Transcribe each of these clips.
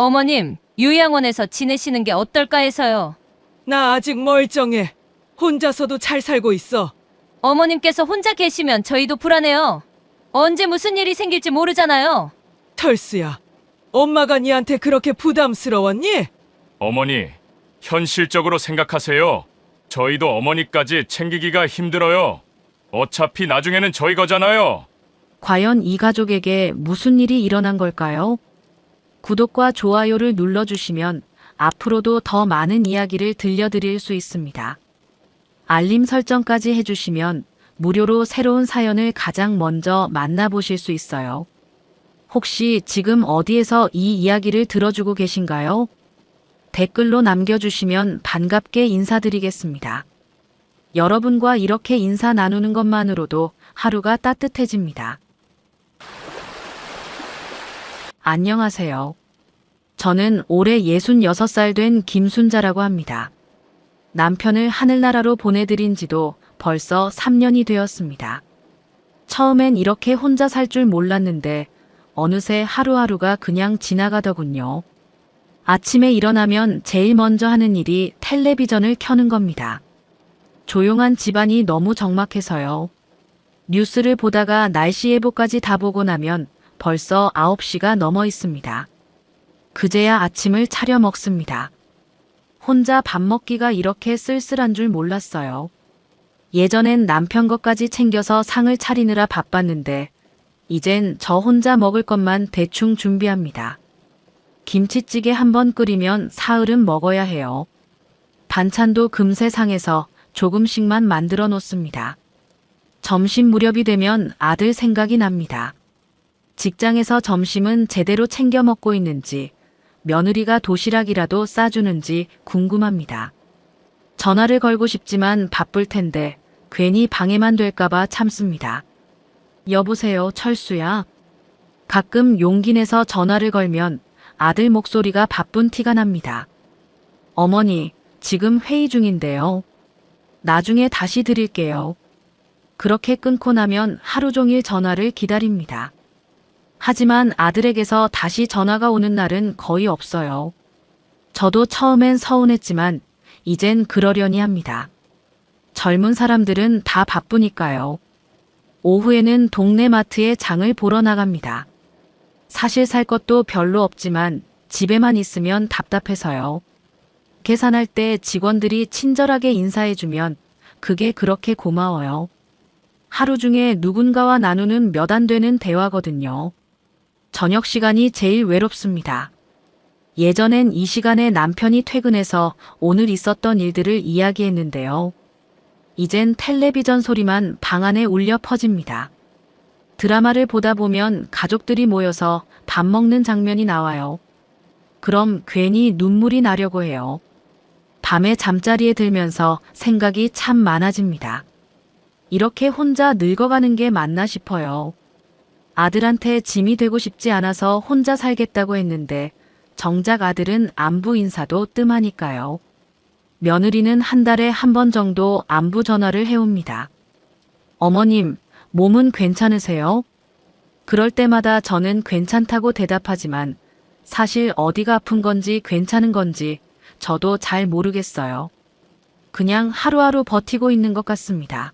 어머님, 요양원에서 지내시는 게 어떨까 해서요. 나 아직 멀쩡해. 혼자서도 잘 살고 있어. 어머님께서 혼자 계시면 저희도 불안해요. 언제 무슨 일이 생길지 모르잖아요. 털스야, 엄마가 니한테 그렇게 부담스러웠니? 어머니, 현실적으로 생각하세요. 저희도 어머니까지 챙기기가 힘들어요. 어차피 나중에는 저희 거잖아요. 과연 이 가족에게 무슨 일이 일어난 걸까요? 구독과 좋아요를 눌러주시면 앞으로도 더 많은 이야기를 들려드릴 수 있습니다. 알림 설정까지 해주시면 무료로 새로운 사연을 가장 먼저 만나보실 수 있어요. 혹시 지금 어디에서 이 이야기를 들어주고 계신가요? 댓글로 남겨주시면 반갑게 인사드리겠습니다. 여러분과 이렇게 인사 나누는 것만으로도 하루가 따뜻해집니다. 안녕하세요. 저는 올해 66살 된 김순자라고 합니다. 남편을 하늘나라로 보내드린 지도 벌써 3년이 되었습니다. 처음엔 이렇게 혼자 살 줄 몰랐는데 어느새 하루하루가 그냥 지나가더군요. 아침에 일어나면 제일 먼저 하는 일이 텔레비전을 켜는 겁니다. 조용한 집안이 너무 적막해서요. 뉴스를 보다가 날씨 예보까지 다 보고 나면 벌써 9시가 넘어 있습니다. 그제야 아침을 차려 먹습니다. 혼자 밥 먹기가 이렇게 쓸쓸한 줄 몰랐어요. 예전엔 남편 것까지 챙겨서 상을 차리느라 바빴는데 이젠 저 혼자 먹을 것만 대충 준비합니다. 김치찌개 한번 끓이면 사흘은 먹어야 해요. 반찬도 금세 상해서 조금씩만 만들어 놓습니다. 점심 무렵이 되면 아들 생각이 납니다. 직장에서 점심은 제대로 챙겨 먹고 있는지, 며느리가 도시락이라도 싸주는지 궁금합니다. 전화를 걸고 싶지만 바쁠 텐데 괜히 방해만 될까봐 참습니다. 여보세요, 철수야. 가끔 용기 내서 전화를 걸면 아들 목소리가 바쁜 티가 납니다. 어머니, 지금 회의 중인데요. 나중에 다시 드릴게요. 그렇게 끊고 나면 하루 종일 전화를 기다립니다. 하지만 아들에게서 다시 전화가 오는 날은 거의 없어요. 저도 처음엔 서운했지만 이젠 그러려니 합니다. 젊은 사람들은 다 바쁘니까요. 오후에는 동네 마트에 장을 보러 나갑니다. 사실 살 것도 별로 없지만 집에만 있으면 답답해서요. 계산할 때 직원들이 친절하게 인사해주면 그게 그렇게 고마워요. 하루 중에 누군가와 나누는 몇 안 되는 대화거든요. 저녁 시간이 제일 외롭습니다. 예전엔 이 시간에 남편이 퇴근해서 오늘 있었던 일들을 이야기했는데요. 이젠 텔레비전 소리만 방 안에 울려 퍼집니다. 드라마를 보다 보면 가족들이 모여서 밥 먹는 장면이 나와요. 그럼 괜히 눈물이 나려고 해요. 밤에 잠자리에 들면서 생각이 참 많아집니다. 이렇게 혼자 늙어가는 게 맞나 싶어요. 아들한테 짐이 되고 싶지 않아서 혼자 살겠다고 했는데 정작 아들은 안부 인사도 뜸하니까요. 며느리는 한 달에 한 번 정도 안부 전화를 해옵니다. 어머님, 몸은 괜찮으세요? 그럴 때마다 저는 괜찮다고 대답하지만 사실 어디가 아픈 건지 괜찮은 건지 저도 잘 모르겠어요. 그냥 하루하루 버티고 있는 것 같습니다.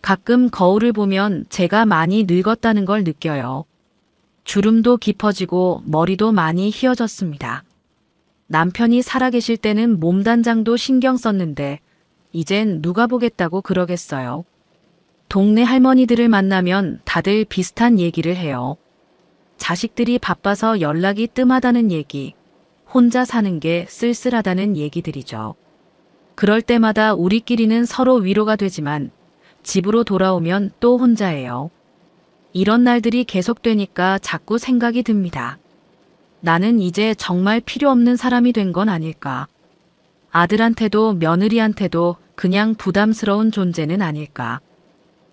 가끔 거울을 보면 제가 많이 늙었다는 걸 느껴요. 주름도 깊어지고 머리도 많이 휘어졌습니다. 남편이 살아계실 때는 몸단장도 신경 썼는데 이젠 누가 보겠다고 그러겠어요. 동네 할머니들을 만나면 다들 비슷한 얘기를 해요. 자식들이 바빠서 연락이 뜸하다는 얘기, 혼자 사는 게 쓸쓸하다는 얘기들이죠. 그럴 때마다 우리끼리는 서로 위로가 되지만 집으로 돌아오면 또 혼자예요. 이런 날들이 계속되니까 자꾸 생각이 듭니다. 나는 이제 정말 필요 없는 사람이 된 건 아닐까. 아들한테도 며느리한테도 그냥 부담스러운 존재는 아닐까.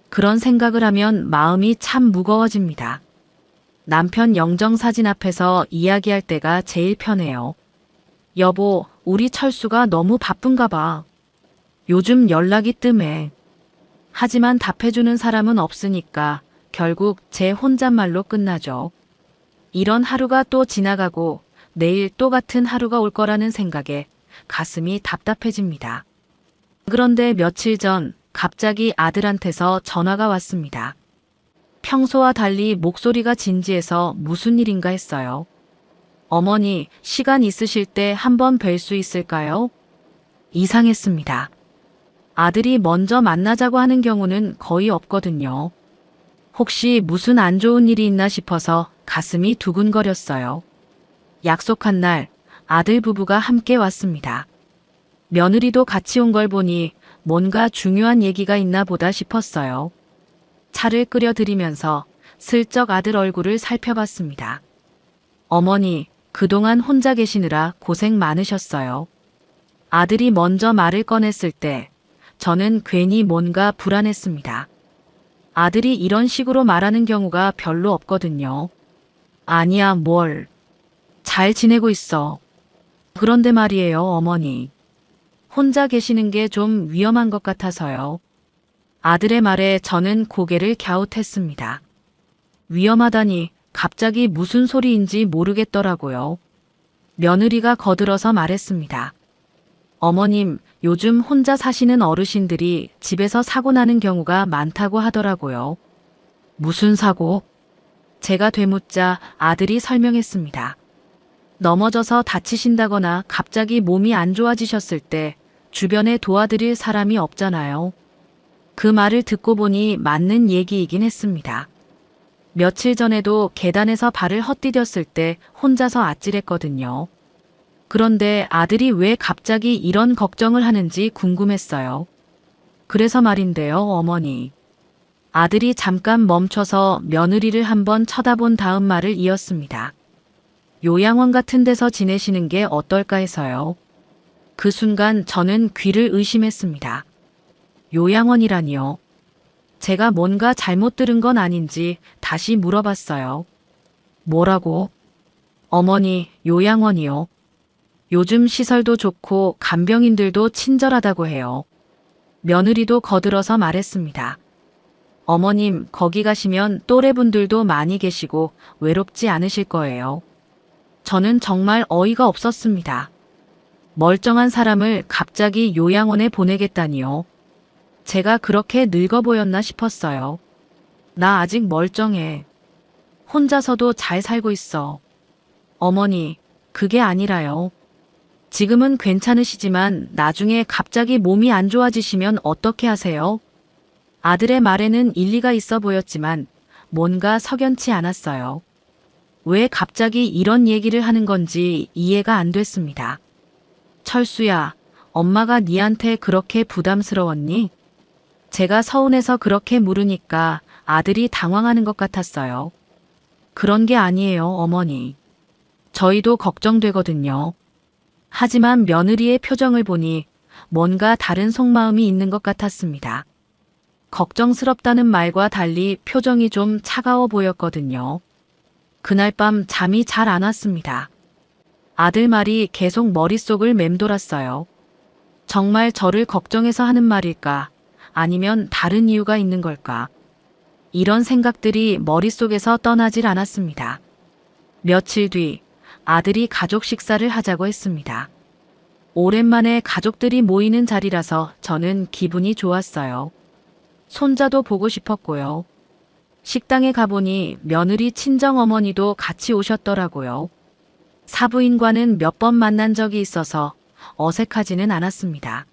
그런 생각을 하면 마음이 참 무거워집니다. 남편 영정사진 앞에서 이야기할 때가 제일 편해요. 여보, 우리 철수가 너무 바쁜가 봐. 요즘 연락이 뜸해. 하지만 답해주는 사람은 없으니까 결국 제 혼잣말로 끝나죠. 이런 하루가 또 지나가고 내일 또 같은 하루가 올 거라는 생각에 가슴이 답답해집니다. 그런데 며칠 전 갑자기 아들한테서 전화가 왔습니다. 평소와 달리 목소리가 진지해서 무슨 일인가 했어요. 어머니, 시간 있으실 때 한번 뵐 수 있을까요? 이상했습니다. 아들이 먼저 만나자고 하는 경우는 거의 없거든요. 혹시 무슨 안 좋은 일이 있나 싶어서 가슴이 두근거렸어요. 약속한 날 아들 부부가 함께 왔습니다. 며느리도 같이 온 걸 보니 뭔가 중요한 얘기가 있나 보다 싶었어요. 차를 끓여 드리면서 슬쩍 아들 얼굴을 살펴봤습니다. 어머니, 그동안 혼자 계시느라 고생 많으셨어요. 아들이 먼저 말을 꺼냈을 때 저는 괜히 뭔가 불안했습니다. 아들이 이런 식으로 말하는 경우가 별로 없거든요. 아니야, 뭘. 잘 지내고 있어. 그런데 말이에요, 어머니. 혼자 계시는 게 좀 위험한 것 같아서요. 아들의 말에 저는 고개를 갸웃했습니다. 위험하다니 갑자기 무슨 소리인지 모르겠더라고요. 며느리가 거들어서 말했습니다. 어머님, 요즘 혼자 사시는 어르신들이 집에서 사고 나는 경우가 많다고 하더라고요. 무슨 사고? 제가 되묻자 아들이 설명했습니다. 넘어져서 다치신다거나 갑자기 몸이 안 좋아지셨을 때 주변에 도와드릴 사람이 없잖아요. 그 말을 듣고 보니 맞는 얘기이긴 했습니다. 며칠 전에도 계단에서 발을 헛디뎠을 때 혼자서 아찔했거든요. 그런데 아들이 왜 갑자기 이런 걱정을 하는지 궁금했어요. 그래서 말인데요, 어머니. 아들이 잠깐 멈춰서 며느리를 한번 쳐다본 다음 말을 이었습니다. 요양원 같은 데서 지내시는 게 어떨까 해서요. 그 순간 저는 귀를 의심했습니다. 요양원이라니요. 제가 뭔가 잘못 들은 건 아닌지 다시 물어봤어요. 뭐라고? 어머니, 요양원이요. 요즘 시설도 좋고 간병인들도 친절하다고 해요. 며느리도 거들어서 말했습니다. 어머님, 거기 가시면 또래분들도 많이 계시고 외롭지 않으실 거예요. 저는 정말 어이가 없었습니다. 멀쩡한 사람을 갑자기 요양원에 보내겠다니요. 제가 그렇게 늙어 보였나 싶었어요. 나 아직 멀쩡해. 혼자서도 잘 살고 있어. 어머니, 그게 아니라요. 지금은 괜찮으시지만 나중에 갑자기 몸이 안 좋아지시면 어떻게 하세요? 아들의 말에는 일리가 있어 보였지만 뭔가 석연치 않았어요. 왜 갑자기 이런 얘기를 하는 건지 이해가 안 됐습니다. 철수야, 엄마가 니한테 그렇게 부담스러웠니? 제가 서운해서 그렇게 물으니까 아들이 당황하는 것 같았어요. 그런 게 아니에요, 어머니. 저희도 걱정되거든요. 하지만 며느리의 표정을 보니 뭔가 다른 속마음이 있는 것 같았습니다. 걱정스럽다는 말과 달리 표정이 좀 차가워 보였거든요. 그날 밤 잠이 잘 안 왔습니다. 아들 말이 계속 머릿속을 맴돌았어요. 정말 저를 걱정해서 하는 말일까? 아니면 다른 이유가 있는 걸까? 이런 생각들이 머릿속에서 떠나질 않았습니다. 며칠 뒤 아들이 가족 식사를 하자고 했습니다. 오랜만에 가족들이 모이는 자리라서 저는 기분이 좋았어요. 손자도 보고 싶었고요. 식당에 가보니 며느리 친정어머니도 같이 오셨더라고요. 사부인과는 몇 번 만난 적이 있어서 어색하지는 않았습니다.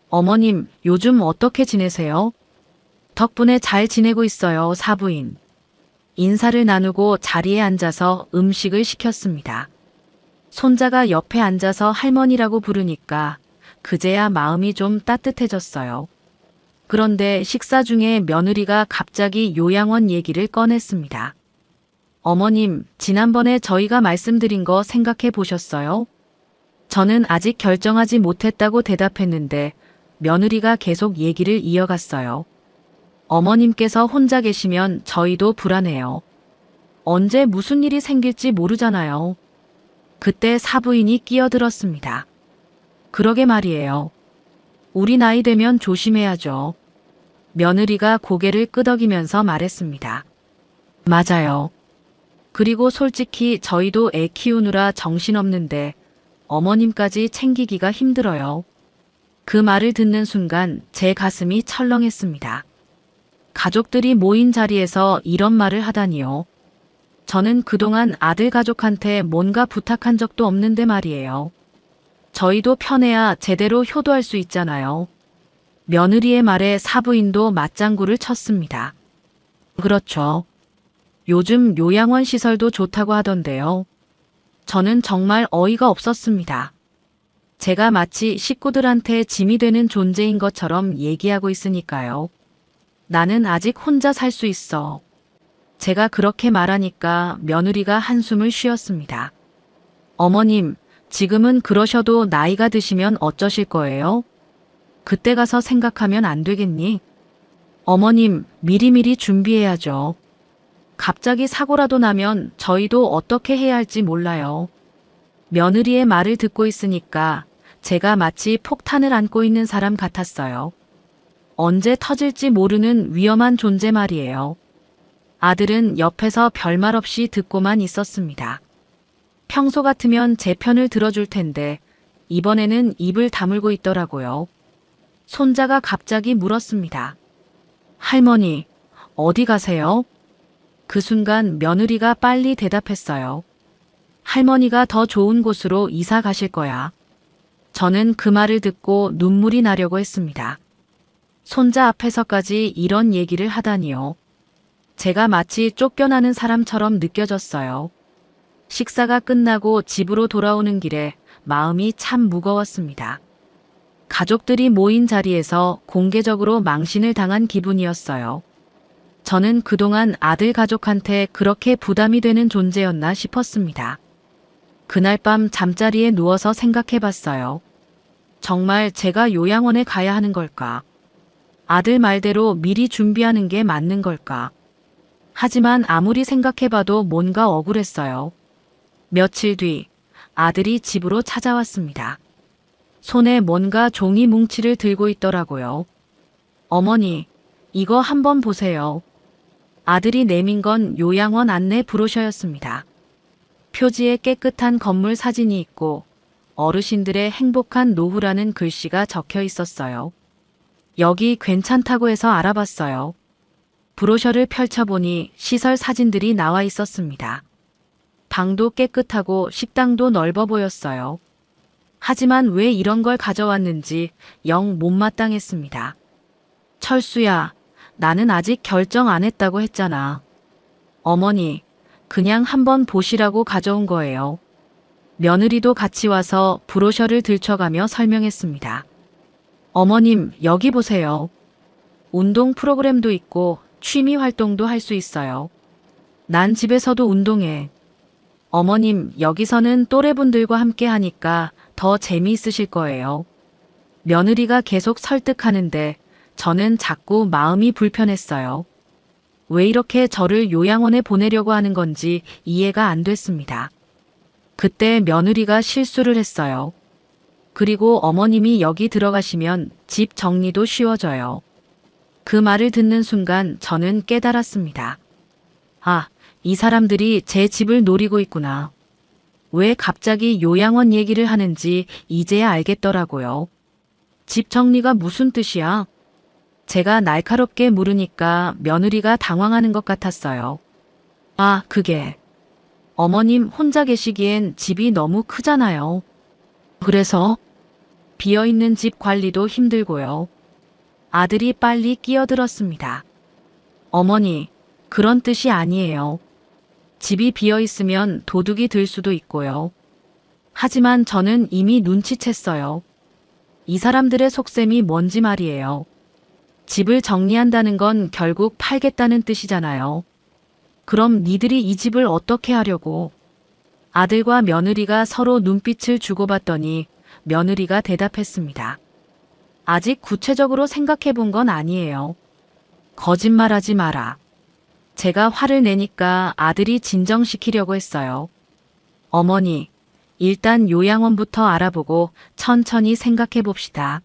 어머님, 요즘 어떻게 지내세요? 덕분에 잘 지내고 있어요, 사부인. 인사를 나누고 자리에 앉아서 음식을 시켰습니다. 손자가 옆에 앉아서 할머니라고 부르니까 그제야 마음이 좀 따뜻해졌어요. 그런데 식사 중에 며느리가 갑자기 요양원 얘기를 꺼냈습니다. 어머님, 지난번에 저희가 말씀드린 거 생각해 보셨어요? 저는 아직 결정하지 못했다고 대답했는데 며느리가 계속 얘기를 이어갔어요. 어머님께서 혼자 계시면 저희도 불안해요. 언제 무슨 일이 생길지 모르잖아요. 그때 사부인이 끼어들었습니다. 그러게 말이에요. 우리 나이 되면 조심해야죠. 며느리가 고개를 끄덕이면서 말했습니다. 맞아요. 그리고 솔직히 저희도 애 키우느라 정신없는데 어머님까지 챙기기가 힘들어요. 그 말을 듣는 순간 제 가슴이 철렁했습니다. 가족들이 모인 자리에서 이런 말을 하다니요. 저는 그동안 아들 가족한테 뭔가 부탁한 적도 없는데 말이에요. 저희도 편해야 제대로 효도할 수 있잖아요. 며느리의 말에 사부인도 맞장구를 쳤습니다. 그렇죠. 요즘 요양원 시설도 좋다고 하던데요. 저는 정말 어이가 없었습니다. 제가 마치 식구들한테 짐이 되는 존재인 것처럼 얘기하고 있으니까요. 나는 아직 혼자 살 수 있어. 제가 그렇게 말하니까 며느리가 한숨을 쉬었습니다. 어머님, 지금은 그러셔도 나이가 드시면 어쩌실 거예요? 그때 가서 생각하면 안 되겠니? 어머님, 미리미리 준비해야죠. 갑자기 사고라도 나면 저희도 어떻게 해야 할지 몰라요. 며느리의 말을 듣고 있으니까 제가 마치 폭탄을 안고 있는 사람 같았어요. 언제 터질지 모르는 위험한 존재 말이에요. 아들은 옆에서 별말 없이 듣고만 있었습니다. 평소 같으면 제 편을 들어줄 텐데 이번에는 입을 다물고 있더라고요. 손자가 갑자기 물었습니다. 할머니, 어디 가세요? 그 순간 며느리가 빨리 대답했어요. 할머니가 더 좋은 곳으로 이사 가실 거야. 저는 그 말을 듣고 눈물이 나려고 했습니다. 손자 앞에서까지 이런 얘기를 하다니요. 제가 마치 쫓겨나는 사람처럼 느껴졌어요. 식사가 끝나고 집으로 돌아오는 길에 마음이 참 무거웠습니다. 가족들이 모인 자리에서 공개적으로 망신을 당한 기분이었어요. 저는 그동안 아들 가족한테 그렇게 부담이 되는 존재였나 싶었습니다. 그날 밤 잠자리에 누워서 생각해봤어요. 정말 제가 요양원에 가야 하는 걸까? 아들 말대로 미리 준비하는 게 맞는 걸까? 하지만 아무리 생각해봐도 뭔가 억울했어요. 며칠 뒤 아들이 집으로 찾아왔습니다. 손에 뭔가 종이 뭉치를 들고 있더라고요. 어머니, 이거 한번 보세요. 아들이 내민 건 요양원 안내 브로셔였습니다. 표지에 깨끗한 건물 사진이 있고 어르신들의 행복한 노후라는 글씨가 적혀 있었어요. 여기 괜찮다고 해서 알아봤어요. 브로셔를 펼쳐보니 시설 사진들이 나와 있었습니다. 방도 깨끗하고 식당도 넓어 보였어요. 하지만 왜 이런 걸 가져왔는지 영 못마땅했습니다. 철수야, 나는 아직 결정 안 했다고 했잖아. 어머니, 그냥 한번 보시라고 가져온 거예요. 며느리도 같이 와서 브로셔를 들춰가며 설명했습니다. 어머님, 여기 보세요. 운동 프로그램도 있고 취미 활동도 할 수 있어요. 난 집에서도 운동해. 어머님, 여기서는 또래분들과 함께 하니까 더 재미있으실 거예요. 며느리가 계속 설득하는데 저는 자꾸 마음이 불편했어요. 왜 이렇게 저를 요양원에 보내려고 하는 건지 이해가 안 됐습니다. 그때 며느리가 실수를 했어요. 그리고 어머님이 여기 들어가시면 집 정리도 쉬워져요. 그 말을 듣는 순간 저는 깨달았습니다. 아, 이 사람들이 제 집을 노리고 있구나. 왜 갑자기 요양원 얘기를 하는지 이제야 알겠더라고요. 집 정리가 무슨 뜻이야? 제가 날카롭게 물으니까 며느리가 당황하는 것 같았어요. 아, 그게. 어머님 혼자 계시기엔 집이 너무 크잖아요. 그래서 비어있는 집 관리도 힘들고요. 아들이 빨리 끼어들었습니다. 어머니, 그런 뜻이 아니에요. 집이 비어있으면 도둑이 들 수도 있고요. 하지만 저는 이미 눈치챘어요. 이 사람들의 속셈이 뭔지 말이에요. 집을 정리한다는 건 결국 팔겠다는 뜻이잖아요. 그럼 니들이 이 집을 어떻게 하려고? 아들과 며느리가 서로 눈빛을 주고받더니 며느리가 대답했습니다. 아직 구체적으로 생각해 본 건 아니에요. 거짓말하지 마라. 제가 화를 내니까 아들이 진정시키려고 했어요. 어머니, 일단 요양원부터 알아보고 천천히 생각해 봅시다.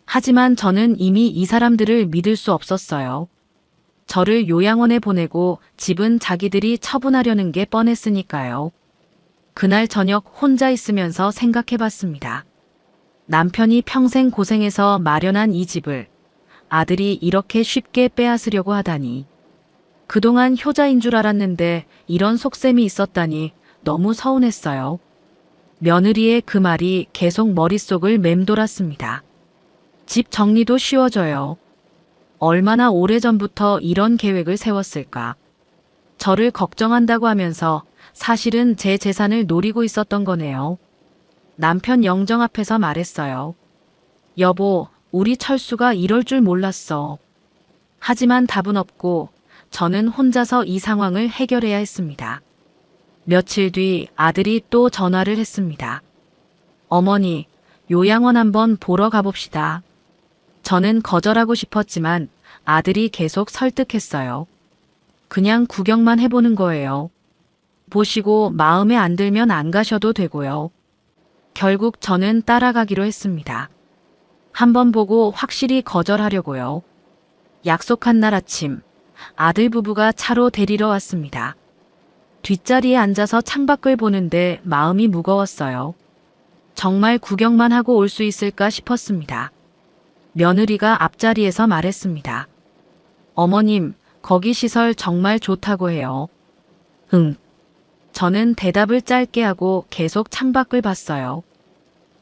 하지만 저는 이미 이 사람들을 믿을 수 없었어요. 저를 요양원에 보내고 집은 자기들이 처분하려는 게 뻔했으니까요. 그날 저녁 혼자 있으면서 생각해봤습니다. 남편이 평생 고생해서 마련한 이 집을 아들이 이렇게 쉽게 빼앗으려고 하다니. 그동안 효자인 줄 알았는데 이런 속셈이 있었다니 너무 서운했어요. 며느리의 그 말이 계속 머릿속을 맴돌았습니다. 집 정리도 쉬워져요. 얼마나 오래전부터 이런 계획을 세웠을까. 저를 걱정한다고 하면서 사실은 제 재산을 노리고 있었던 거네요. 남편 영정 앞에서 말했어요. 여보, 우리 철수가 이럴 줄 몰랐어. 하지만 답은 없고 저는 혼자서 이 상황을 해결해야 했습니다. 며칠 뒤 아들이 또 전화를 했습니다. 어머니, 요양원 한번 보러 가봅시다. 저는 거절하고 싶었지만 아들이 계속 설득했어요. 그냥 구경만 해보는 거예요. 보시고 마음에 안 들면 안 가셔도 되고요. 결국 저는 따라가기로 했습니다. 한번 보고 확실히 거절하려고요. 약속한 날 아침, 아들 부부가 차로 데리러 왔습니다. 뒷자리에 앉아서 창밖을 보는데 마음이 무거웠어요. 정말 구경만 하고 올 수 있을까 싶었습니다. 며느리가 앞자리에서 말했습니다. 어머님, 거기 시설 정말 좋다고 해요. 응. 저는 대답을 짧게 하고 계속 창밖을 봤어요.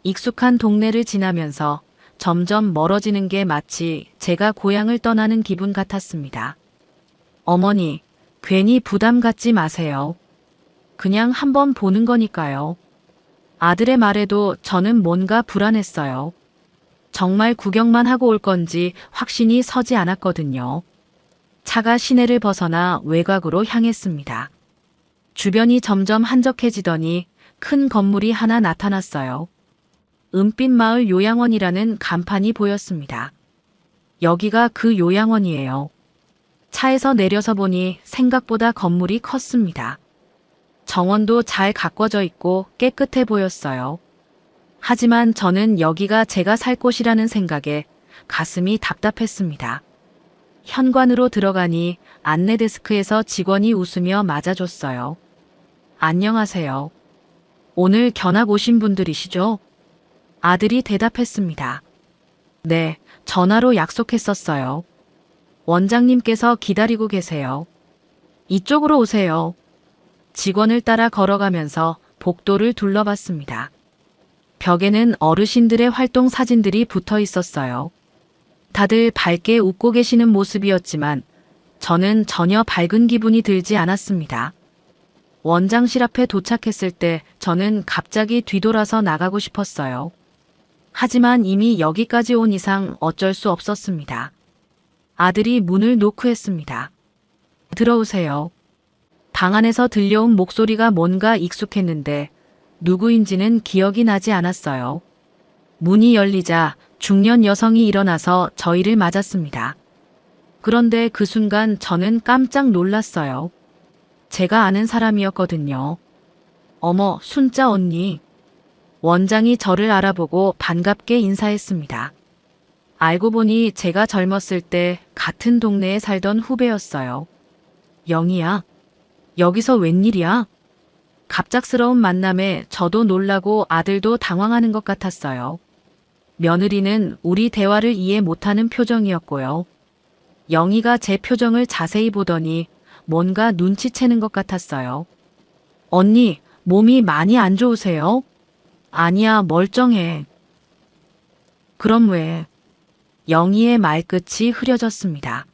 익숙한 동네를 지나면서 점점 멀어지는 게 마치 제가 고향을 떠나는 기분 같았습니다. 어머니, 괜히 부담 갖지 마세요. 그냥 한번 보는 거니까요. 아들의 말에도 저는 뭔가 불안했어요. 정말 구경만 하고 올 건지 확신이 서지 않았거든요. 차가 시내를 벗어나 외곽으로 향했습니다. 주변이 점점 한적해지더니 큰 건물이 하나 나타났어요. 은빛마을 요양원이라는 간판이 보였습니다. 여기가 그 요양원이에요. 차에서 내려서 보니 생각보다 건물이 컸습니다. 정원도 잘 가꿔져 있고 깨끗해 보였어요. 하지만 저는 여기가 제가 살 곳이라는 생각에 가슴이 답답했습니다. 현관으로 들어가니 안내 데스크에서 직원이 웃으며 맞아줬어요. 안녕하세요. 오늘 견학 오신 분들이시죠? 아들이 대답했습니다. 네, 전화로 약속했었어요. 원장님께서 기다리고 계세요. 이쪽으로 오세요. 직원을 따라 걸어가면서 복도를 둘러봤습니다. 벽에는 어르신들의 활동 사진들이 붙어 있었어요. 다들 밝게 웃고 계시는 모습이었지만 저는 전혀 밝은 기분이 들지 않았습니다. 원장실 앞에 도착했을 때 저는 갑자기 뒤돌아서 나가고 싶었어요. 하지만 이미 여기까지 온 이상 어쩔 수 없었습니다. 아들이 문을 노크했습니다. 들어오세요. 방 안에서 들려온 목소리가 뭔가 익숙했는데 누구인지는 기억이 나지 않았어요. 문이 열리자 중년 여성이 일어나서 저희를 맞았습니다. 그런데 그 순간 저는 깜짝 놀랐어요. 제가 아는 사람이었거든요. 어머, 순자 언니. 원장이 저를 알아보고 반갑게 인사했습니다. 알고 보니 제가 젊었을 때 같은 동네에 살던 후배였어요. 영희야, 여기서 웬일이야? 갑작스러운 만남에 저도 놀라고 아들도 당황하는 것 같았어요. 며느리는 우리 대화를 이해 못하는 표정이었고요. 영희가 제 표정을 자세히 보더니 뭔가 눈치채는 것 같았어요. 언니, 몸이 많이 안 좋으세요? 아니야, 멀쩡해. 그럼 왜? 영희의 말끝이 흐려졌습니다.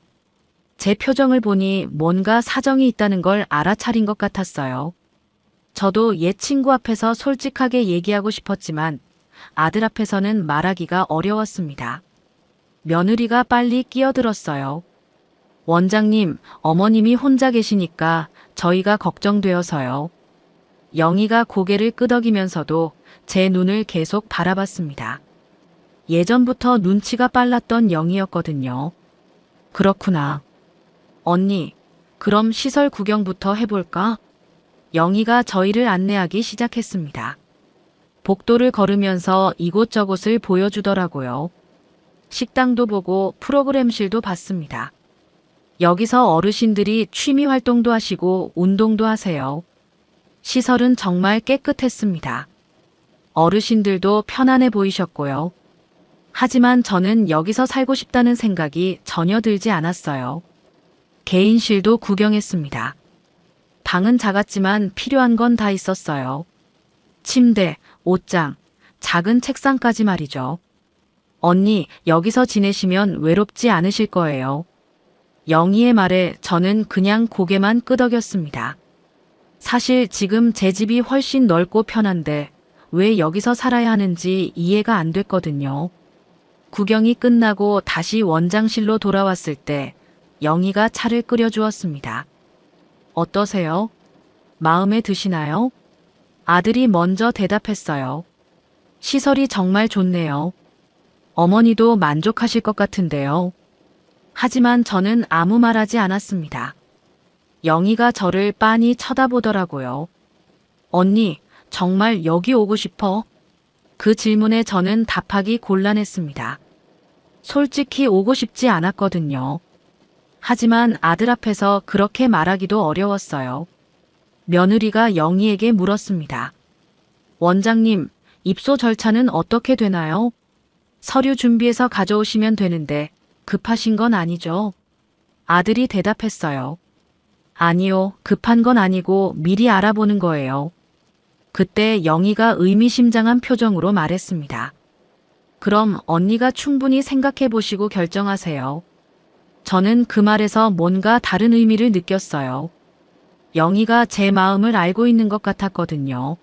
제 표정을 보니 뭔가 사정이 있다는 걸 알아차린 것 같았어요. 저도 옛 친구 앞에서 솔직하게 얘기하고 싶었지만 아들 앞에서는 말하기가 어려웠습니다. 며느리가 빨리 끼어들었어요. 원장님, 어머님이 혼자 계시니까 저희가 걱정되어서요. 영희가 고개를 끄덕이면서도 제 눈을 계속 바라봤습니다. 예전부터 눈치가 빨랐던 영희였거든요. 그렇구나. 언니, 그럼 시설 구경부터 해볼까? 영희가 저희를 안내하기 시작했습니다. 복도를 걸으면서 이곳저곳을 보여주더라고요. 식당도 보고 프로그램실도 봤습니다. 여기서 어르신들이 취미 활동도 하시고 운동도 하세요. 시설은 정말 깨끗했습니다. 어르신들도 편안해 보이셨고요. 하지만 저는 여기서 살고 싶다는 생각이 전혀 들지 않았어요. 개인실도 구경했습니다. 방은 작았지만 필요한 건 다 있었어요. 침대, 옷장, 작은 책상까지 말이죠. 언니, 여기서 지내시면 외롭지 않으실 거예요. 영희의 말에 저는 그냥 고개만 끄덕였습니다. 사실 지금 제 집이 훨씬 넓고 편한데 왜 여기서 살아야 하는지 이해가 안 됐거든요. 구경이 끝나고 다시 원장실로 돌아왔을 때 영희가 차를 끓여주었습니다. 어떠세요? 마음에 드시나요? 아들이 먼저 대답했어요. 시설이 정말 좋네요. 어머니도 만족하실 것 같은데요. 하지만 저는 아무 말하지 않았습니다. 영희가 저를 빤히 쳐다보더라고요. 언니, 정말 여기 오고 싶어? 그 질문에 저는 답하기 곤란했습니다. 솔직히 오고 싶지 않았거든요. 하지만 아들 앞에서 그렇게 말하기도 어려웠어요. 며느리가 영희에게 물었습니다. 원장님, 입소 절차는 어떻게 되나요? 서류 준비해서 가져오시면 되는데 급하신 건 아니죠? 아들이 대답했어요. 아니요, 급한 건 아니고 미리 알아보는 거예요. 그때 영희가 의미심장한 표정으로 말했습니다. 그럼 언니가 충분히 생각해 보시고 결정하세요. 저는 그 말에서 뭔가 다른 의미를 느꼈어요. 영희가 제 마음을 알고 있는 것 같았거든요.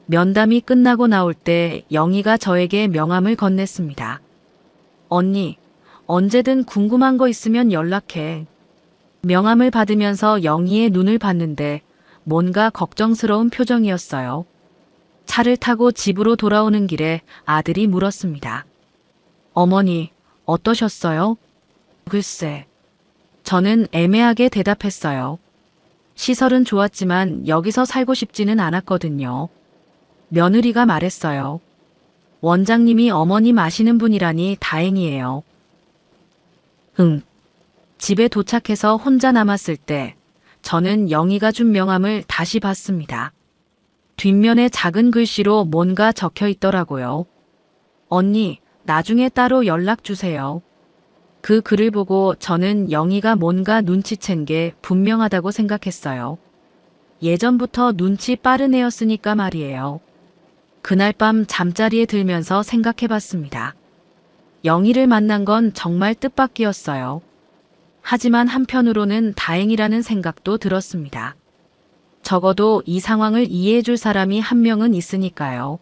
면담이 끝나고 나올 때 영희가 저에게 명함을 건넸습니다. 언니, 언제든 궁금한 거 있으면 연락해. 명함을 받으면서 영희의 눈을 봤는데 뭔가 걱정스러운 표정이었어요. 차를 타고 집으로 돌아오는 길에 아들이 물었습니다. 어머니, 어떠셨어요? 글쎄. 저는 애매하게 대답했어요. 시설은 좋았지만 여기서 살고 싶지는 않았거든요. 며느리가 말했어요. 원장님이 어머님 아시는 분이라니 다행이에요. 집에 도착해서 혼자 남았을 때 저는 영희가 준 명함을 다시 봤습니다. 뒷면에 작은 글씨로 뭔가 적혀 있더라고요. 언니, 나중에 따로 연락 주세요. 그 글을 보고 저는 영희가 뭔가 눈치챈 게 분명하다고 생각했어요. 예전부터 눈치 빠른 애였으니까 말이에요. 그날 밤 잠자리에 들면서 생각해봤습니다. 영희를 만난 건 정말 뜻밖이었어요. 하지만 한편으로는 다행이라는 생각도 들었습니다. 적어도 이 상황을 이해해줄 사람이 한 명은 있으니까요.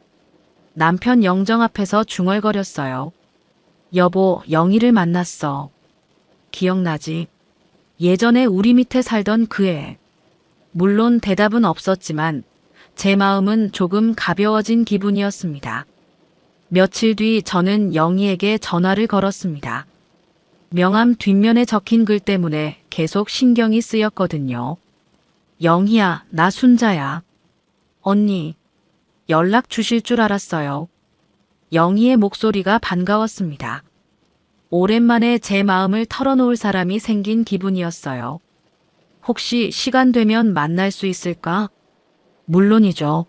남편 영정 앞에서 중얼거렸어요. 여보, 영희를 만났어. 기억나지? 예전에 우리 밑에 살던 그 애. 물론 대답은 없었지만 제 마음은 조금 가벼워진 기분이었습니다. 며칠 뒤 저는 영희에게 전화를 걸었습니다. 명함 뒷면에 적힌 글 때문에 계속 신경이 쓰였거든요. 영희야, 나 순자야. 언니, 연락 주실 줄 알았어요. 영희의 목소리가 반가웠습니다. 오랜만에 제 마음을 털어놓을 사람이 생긴 기분이었어요. 혹시 시간 되면 만날 수 있을까? 물론이죠.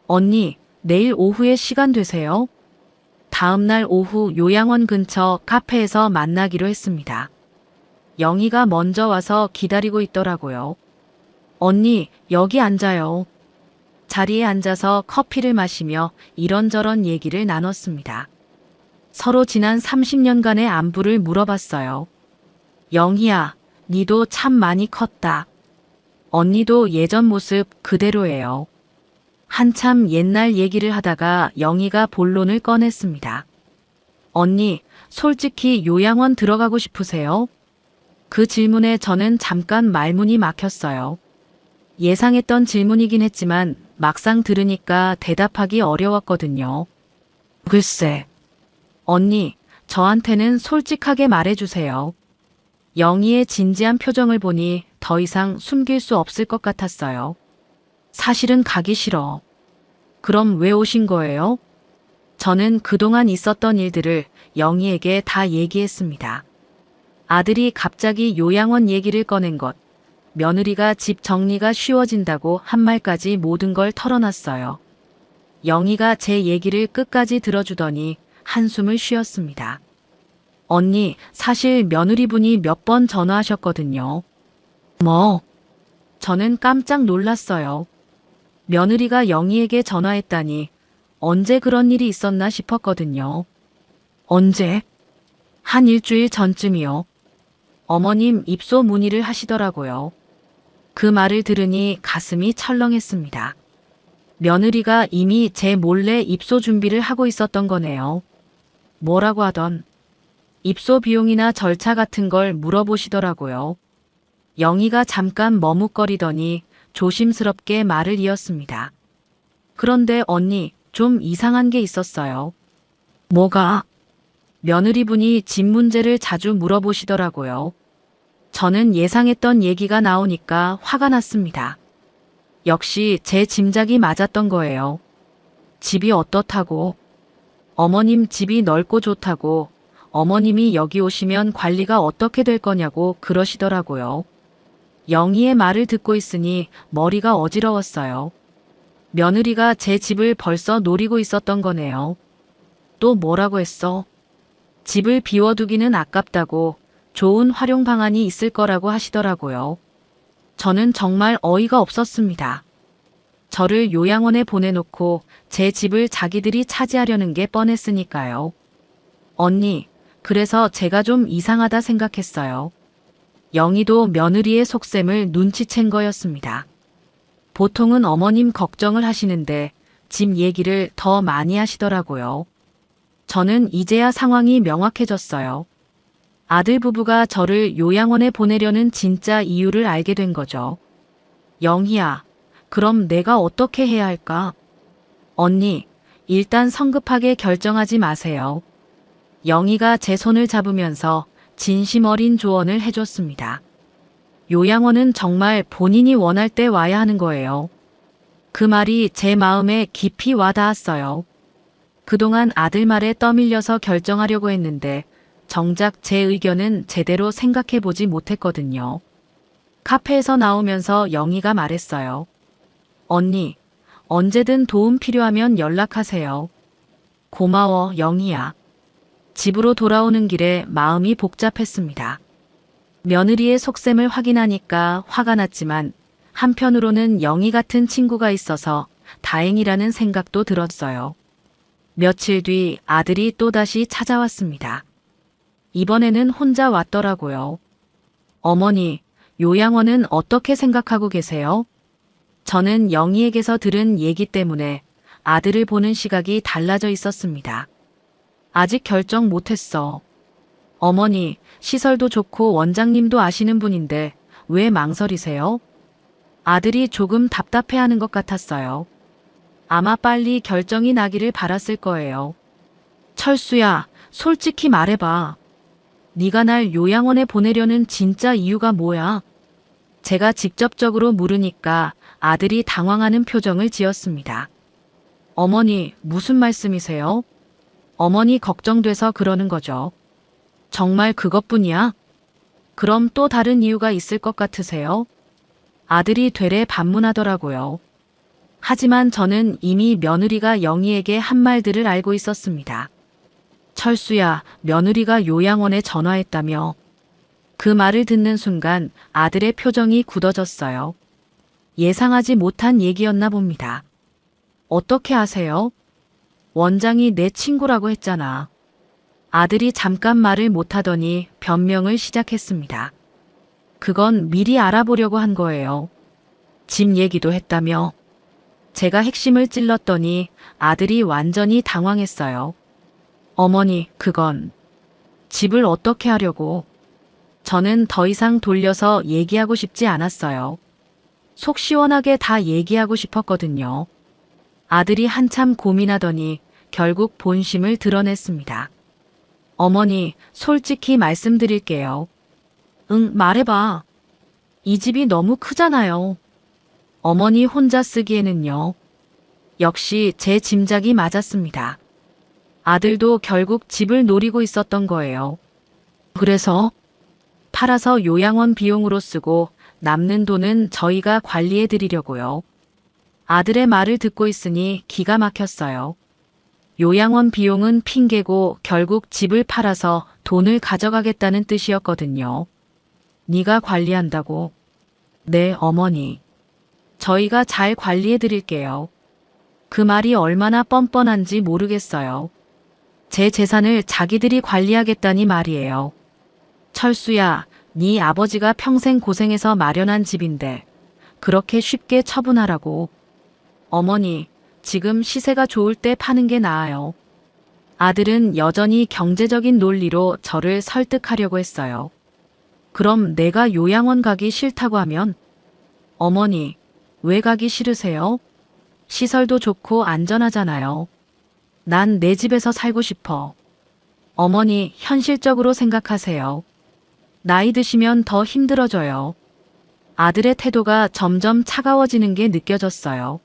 언니, 내일 오후에 시간 되세요? 다음 날 오후 요양원 근처 카페에서 만나기로 했습니다. 영희가 먼저 와서 기다리고 있더라고요. 언니, 여기 앉아요. 자리에 앉아서 커피를 마시며 이런저런 얘기를 나눴습니다. 서로 지난 30년간의 안부를 물어봤어요. 영희야, 니도 참 많이 컸다. 언니도 예전 모습 그대로예요. 한참 옛날 얘기를 하다가 영희가 본론을 꺼냈습니다. 언니, 솔직히 요양원 들어가고 싶으세요? 그 질문에 저는 잠깐 말문이 막혔어요. 예상했던 질문이긴 했지만 막상 들으니까 대답하기 어려웠거든요. 글쎄. 언니, 저한테는 솔직하게 말해주세요. 영희의 진지한 표정을 보니 더 이상 숨길 수 없을 것 같았어요. 사실은 가기 싫어. 그럼 왜 오신 거예요? 저는 그동안 있었던 일들을 영희에게 다 얘기했습니다. 아들이 갑자기 요양원 얘기를 꺼낸 것, 며느리가 집 정리가 쉬워진다고 한 말까지 모든 걸 털어놨어요. 영희가 제 얘기를 끝까지 들어주더니 한숨을 쉬었습니다. 언니, 사실 며느리분이 몇 번 전화하셨거든요. 뭐? 저는 깜짝 놀랐어요. 며느리가 영희에게 전화했다니 언제 그런 일이 있었나 싶었거든요. 언제? 한 일주일 전쯤이요. 어머님 입소 문의를 하시더라고요. 그 말을 들으니 가슴이 철렁했습니다. 며느리가 이미 제 몰래 입소 준비를 하고 있었던 거네요. 뭐라고 하던 입소 비용이나 절차 같은 걸 물어보시더라고요. 영희가 잠깐 머뭇거리더니 조심스럽게 말을 이었습니다. 그런데 언니, 좀 이상한 게 있었어요. 뭐가? 며느리분이 집 문제를 자주 물어보시더라고요. 저는 예상했던 얘기가 나오니까 화가 났습니다. 역시 제 짐작이 맞았던 거예요. 집이 어떻다고? 어머님 집이 넓고 좋다고, 어머님이 여기 오시면 관리가 어떻게 될 거냐고 그러시더라고요. 영희의 말을 듣고 있으니 머리가 어지러웠어요. 며느리가 제 집을 벌써 노리고 있었던 거네요. 또 뭐라고 했어? 집을 비워두기는 아깝다고 좋은 활용 방안이 있을 거라고 하시더라고요. 저는 정말 어이가 없었습니다. 저를 요양원에 보내놓고 제 집을 자기들이 차지하려는 게 뻔했으니까요. 언니, 그래서 제가 좀 이상하다 생각했어요. 영희도 며느리의 속셈을 눈치챈 거였습니다. 보통은 어머님 걱정을 하시는데 집 얘기를 더 많이 하시더라고요. 저는 이제야 상황이 명확해졌어요. 아들 부부가 저를 요양원에 보내려는 진짜 이유를 알게 된 거죠. 영희야, 그럼 내가 어떻게 해야 할까? 언니, 일단 성급하게 결정하지 마세요. 영희가 제 손을 잡으면서 진심 어린 조언을 해줬습니다. 요양원은 정말 본인이 원할 때 와야 하는 거예요. 그 말이 제 마음에 깊이 와닿았어요. 그동안 아들 말에 떠밀려서 결정하려고 했는데 정작 제 의견은 제대로 생각해보지 못했거든요. 카페에서 나오면서 영희가 말했어요. 언니, 언제든 도움 필요하면 연락하세요. 고마워, 영희야. 집으로 돌아오는 길에 마음이 복잡했습니다. 며느리의 속셈을 확인하니까 화가 났지만 한편으로는 영희 같은 친구가 있어서 다행이라는 생각도 들었어요. 며칠 뒤 아들이 또다시 찾아왔습니다. 이번에는 혼자 왔더라고요. 어머니, 요양원은 어떻게 생각하고 계세요? 저는 영희에게서 들은 얘기 때문에 아들을 보는 시각이 달라져 있었습니다. 아직 결정 못했어. 어머니, 시설도 좋고 원장님도 아시는 분인데 왜 망설이세요? 아들이 조금 답답해하는 것 같았어요. 아마 빨리 결정이 나기를 바랐을 거예요. 철수야, 솔직히 말해봐. 네가 날 요양원에 보내려는 진짜 이유가 뭐야? 제가 직접적으로 물으니까 아들이 당황하는 표정을 지었습니다. 어머니, 무슨 말씀이세요? 어머니 걱정돼서 그러는 거죠. 정말 그것뿐이야? 그럼 또 다른 이유가 있을 것 같으세요? 아들이 되레 반문하더라고요. 하지만 저는 이미 며느리가 영희에게 한 말들을 알고 있었습니다. 철수야, 며느리가 요양원에 전화했다며. 그 말을 듣는 순간 아들의 표정이 굳어졌어요. 예상하지 못한 얘기였나 봅니다. 어떻게 아세요? 원장이 내 친구라고 했잖아. 아들이 잠깐 말을 못하더니 변명을 시작했습니다. 그건 미리 알아보려고 한 거예요. 집 얘기도 했다며. 제가 핵심을 찔렀더니 아들이 완전히 당황했어요. 어머니, 그건 집을 어떻게 하려고. 저는 더 이상 돌려서 얘기하고 싶지 않았어요. 속 시원하게 다 얘기하고 싶었거든요. 아들이 한참 고민하더니 결국 본심을 드러냈습니다. 어머니, 솔직히 말씀드릴게요. 응, 말해봐. 이 집이 너무 크잖아요. 어머니 혼자 쓰기에는요. 역시 제 짐작이 맞았습니다. 아들도 결국 집을 노리고 있었던 거예요. 그래서 팔아서 요양원 비용으로 쓰고 남는 돈은 저희가 관리해 드리려고요. 아들의 말을 듣고 있으니 기가 막혔어요. 요양원 비용은 핑계고 결국 집을 팔아서 돈을 가져가겠다는 뜻이었거든요. 네가 관리한다고? 네, 어머니. 저희가 잘 관리해 드릴게요. 그 말이 얼마나 뻔뻔한지 모르겠어요. 제 재산을 자기들이 관리하겠다니 말이에요. 철수야, 네 아버지가 평생 고생해서 마련한 집인데 그렇게 쉽게 처분하라고. 어머니, 지금 시세가 좋을 때 파는 게 나아요. 아들은 여전히 경제적인 논리로 저를 설득하려고 했어요. 그럼 내가 요양원 가기 싫다고 하면? 어머니, 왜 가기 싫으세요? 시설도 좋고 안전하잖아요. 난 내 집에서 살고 싶어. 어머니, 현실적으로 생각하세요. 나이 드시면 더 힘들어져요. 아들의 태도가 점점 차가워지는 게 느껴졌어요.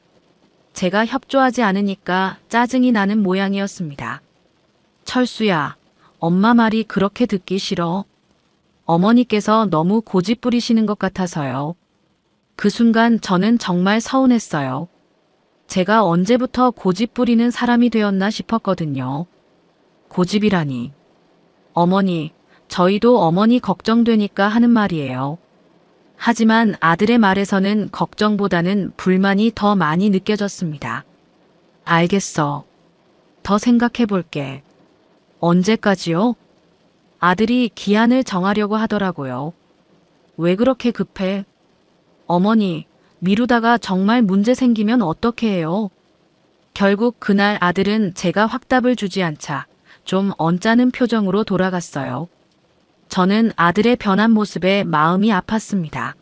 제가 협조하지 않으니까 짜증이 나는 모양이었습니다. 철수야, 엄마 말이 그렇게 듣기 싫어. 어머니께서 너무 고집 부리시는 것 같아서요. 그 순간 저는 정말 서운했어요. 제가 언제부터 고집 부리는 사람이 되었나 싶었거든요. 고집이라니. 어머니, 저희도 어머니 걱정되니까 하는 말이에요. 하지만 아들의 말에서는 걱정보다는 불만이 더 많이 느껴졌습니다. 알겠어. 더 생각해 볼게. 언제까지요? 아들이 기한을 정하려고 하더라고요. 왜 그렇게 급해? 어머니, 미루다가 정말 문제 생기면 어떻게 해요? 결국 그날 아들은 제가 확답을 주지 않자 좀 언짢은 표정으로 돌아갔어요. 저는 아들의 변한 모습에 마음이 아팠습니다.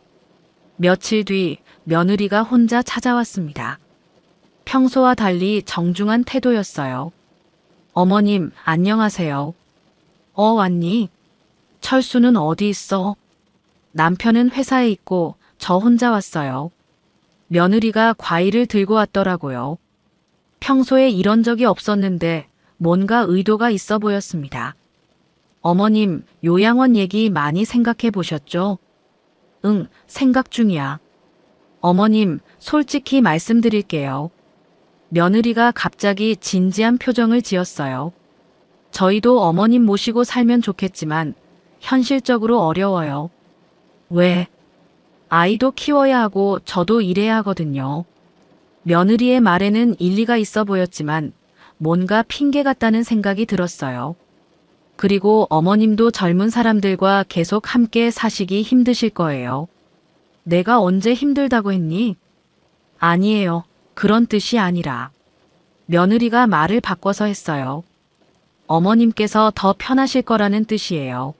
며칠 뒤 며느리가 혼자 찾아왔습니다. 평소와 달리 정중한 태도였어요. 어머님, 안녕하세요. 왔니? 철수는 어디 있어? 남편은 회사에 있고 저 혼자 왔어요. 며느리가 과일을 들고 왔더라고요. 평소에 이런 적이 없었는데 뭔가 의도가 있어 보였습니다. 어머님, 요양원 얘기 많이 생각해 보셨죠? 응, 생각 중이야. 어머님, 솔직히 말씀드릴게요. 며느리가 갑자기 진지한 표정을 지었어요. 저희도 어머님 모시고 살면 좋겠지만 현실적으로 어려워요. 왜? 아이도 키워야 하고 저도 일해야 하거든요. 며느리의 말에는 일리가 있어 보였지만 뭔가 핑계 같다는 생각이 들었어요. 그리고 어머님도 젊은 사람들과 계속 함께 사시기 힘드실 거예요. 내가 언제 힘들다고 했니? 아니에요. 그런 뜻이 아니라. 며느리가 말을 바꿔서 했어요. 어머님께서 더 편하실 거라는 뜻이에요.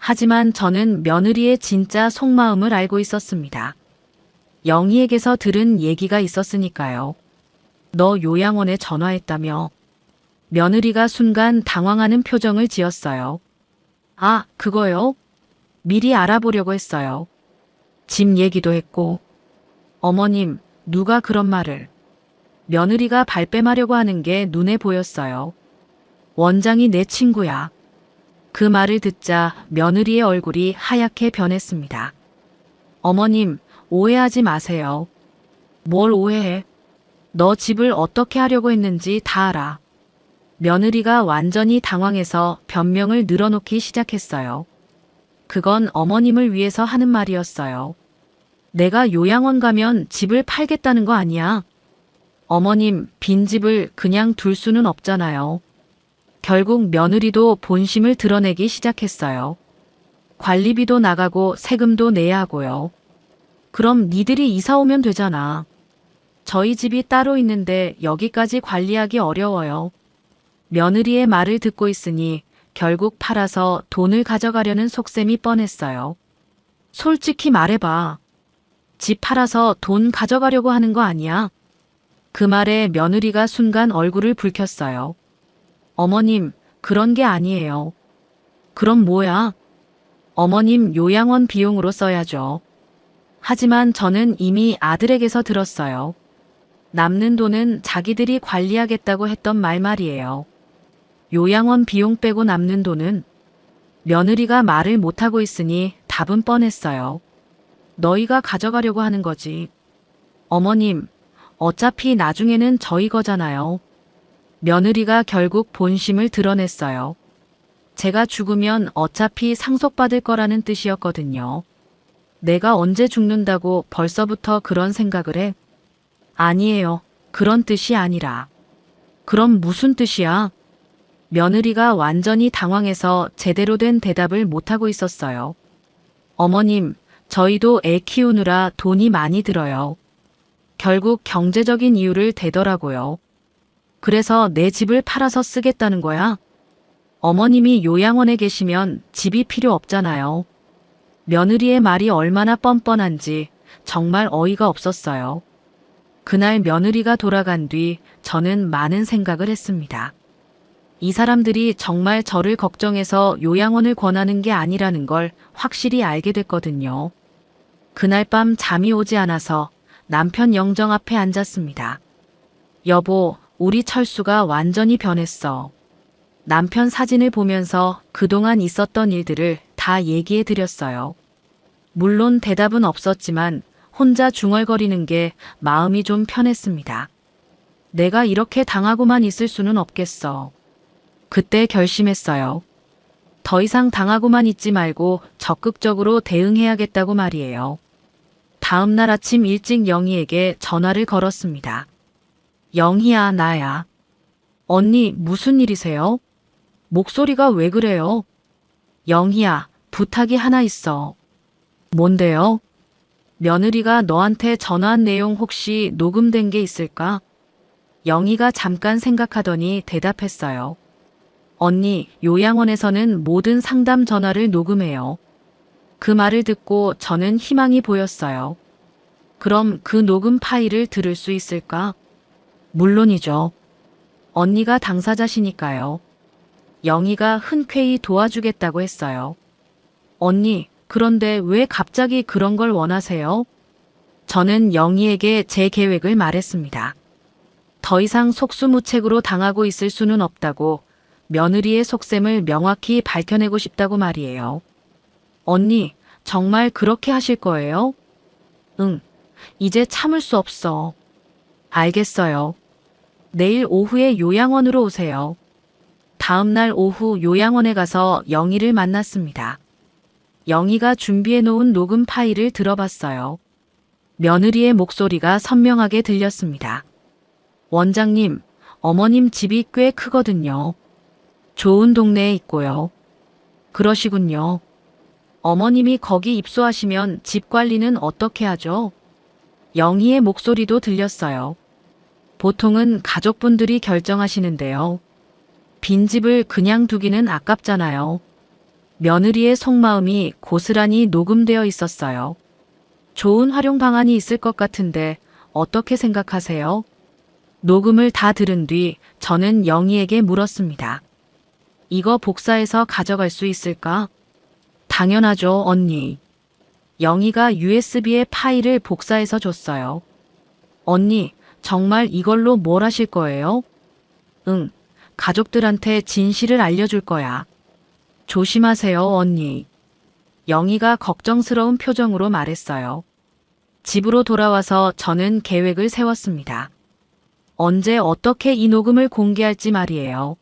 하지만 저는 며느리의 진짜 속마음을 알고 있었습니다. 영희에게서 들은 얘기가 있었으니까요. 너 요양원에 전화했다며? 며느리가 순간 당황하는 표정을 지었어요. 아, 그거요? 미리 알아보려고 했어요. 집 얘기도 했고. 어머님, 누가 그런 말을. 며느리가 발뺌하려고 하는 게 눈에 보였어요. 원장이 내 친구야. 그 말을 듣자 며느리의 얼굴이 하얗게 변했습니다. 어머님, 오해하지 마세요. 뭘 오해해? 너 집을 어떻게 하려고 했는지 다 알아. 며느리가 완전히 당황해서 변명을 늘어놓기 시작했어요. 그건 어머님을 위해서 하는 말이었어요. 내가 요양원 가면 집을 팔겠다는 거 아니야? 어머님, 빈집을 그냥 둘 수는 없잖아요. 결국 며느리도 본심을 드러내기 시작했어요. 관리비도 나가고 세금도 내야 하고요. 그럼 니들이 이사 오면 되잖아. 저희 집이 따로 있는데 여기까지 관리하기 어려워요. 며느리의 말을 듣고 있으니 결국 팔아서 돈을 가져가려는 속셈이 뻔했어요. 솔직히 말해봐. 집 팔아서 돈 가져가려고 하는 거 아니야? 그 말에 며느리가 순간 얼굴을 붉혔어요. 어머님, 그런 게 아니에요. 그럼 뭐야? 어머님 요양원 비용으로 써야죠. 하지만 저는 이미 아들에게서 들었어요. 남는 돈은 자기들이 관리하겠다고 했던 말이에요. 요양원 비용 빼고 남는 돈은 며느리가 말을 못하고 있으니 답은 뻔했어요. 너희가 가져가려고 하는 거지. 어머님, 어차피 나중에는 저희 거잖아요. 며느리가 결국 본심을 드러냈어요. 제가 죽으면 어차피 상속받을 거라는 뜻이었거든요. 내가 언제 죽는다고 벌써부터 그런 생각을 해? 아니에요. 그런 뜻이 아니라. 그럼 무슨 뜻이야? 며느리가 완전히 당황해서 제대로 된 대답을 못하고 있었어요. 어머님, 저희도 애 키우느라 돈이 많이 들어요. 결국 경제적인 이유를 대더라고요. 그래서 내 집을 팔아서 쓰겠다는 거야? 어머님이 요양원에 계시면 집이 필요 없잖아요. 며느리의 말이 얼마나 뻔뻔한지 정말 어이가 없었어요. 그날 며느리가 돌아간 뒤 저는 많은 생각을 했습니다. 이 사람들이 정말 저를 걱정해서 요양원을 권하는 게 아니라는 걸 확실히 알게 됐거든요. 그날 밤 잠이 오지 않아서 남편 영정 앞에 앉았습니다. 여보, 우리 철수가 완전히 변했어. 남편 사진을 보면서 그동안 있었던 일들을 다 얘기해 드렸어요. 물론 대답은 없었지만 혼자 중얼거리는 게 마음이 좀 편했습니다. 내가 이렇게 당하고만 있을 수는 없겠어. 그때 결심했어요. 더 이상 당하고만 있지 말고 적극적으로 대응해야겠다고 말이에요. 다음 날 아침 일찍 영희에게 전화를 걸었습니다. 영희야, 나야. 언니, 무슨 일이세요? 목소리가 왜 그래요? 영희야, 부탁이 하나 있어. 뭔데요? 며느리가 너한테 전화한 내용 혹시 녹음된 게 있을까? 영희가 잠깐 생각하더니 대답했어요. 언니, 요양원에서는 모든 상담 전화를 녹음해요. 그 말을 듣고 저는 희망이 보였어요. 그럼 그 녹음 파일을 들을 수 있을까? 물론이죠. 언니가 당사자시니까요. 영희가 흔쾌히 도와주겠다고 했어요. 언니, 그런데 왜 갑자기 그런 걸 원하세요? 저는 영희에게 제 계획을 말했습니다. 더 이상 속수무책으로 당하고 있을 수는 없다고, 며느리의 속셈을 명확히 밝혀내고 싶다고 말이에요. 언니, 정말 그렇게 하실 거예요? 응, 이제 참을 수 없어. 알겠어요. 내일 오후에 요양원으로 오세요. 다음 날 오후 요양원에 가서 영희를 만났습니다. 영희가 준비해 놓은 녹음 파일을 들어봤어요. 며느리의 목소리가 선명하게 들렸습니다. 원장님, 어머님 집이 꽤 크거든요. 좋은 동네에 있고요. 그러시군요. 어머님이 거기 입소하시면 집 관리는 어떻게 하죠? 영희의 목소리도 들렸어요. 보통은 가족분들이 결정하시는데요. 빈집을 그냥 두기는 아깝잖아요. 며느리의 속마음이 고스란히 녹음되어 있었어요. 좋은 활용 방안이 있을 것 같은데 어떻게 생각하세요? 녹음을 다 들은 뒤 저는 영희에게 물었습니다. 이거 복사해서 가져갈 수 있을까? 당연하죠, 언니. 영희가 USB의 파일을 복사해서 줬어요. 언니, 정말 이걸로 뭘 하실 거예요? 응, 가족들한테 진실을 알려줄 거야. 조심하세요, 언니. 영희가 걱정스러운 표정으로 말했어요. 집으로 돌아와서 저는 계획을 세웠습니다. 언제 어떻게 이 녹음을 공개할지 말이에요.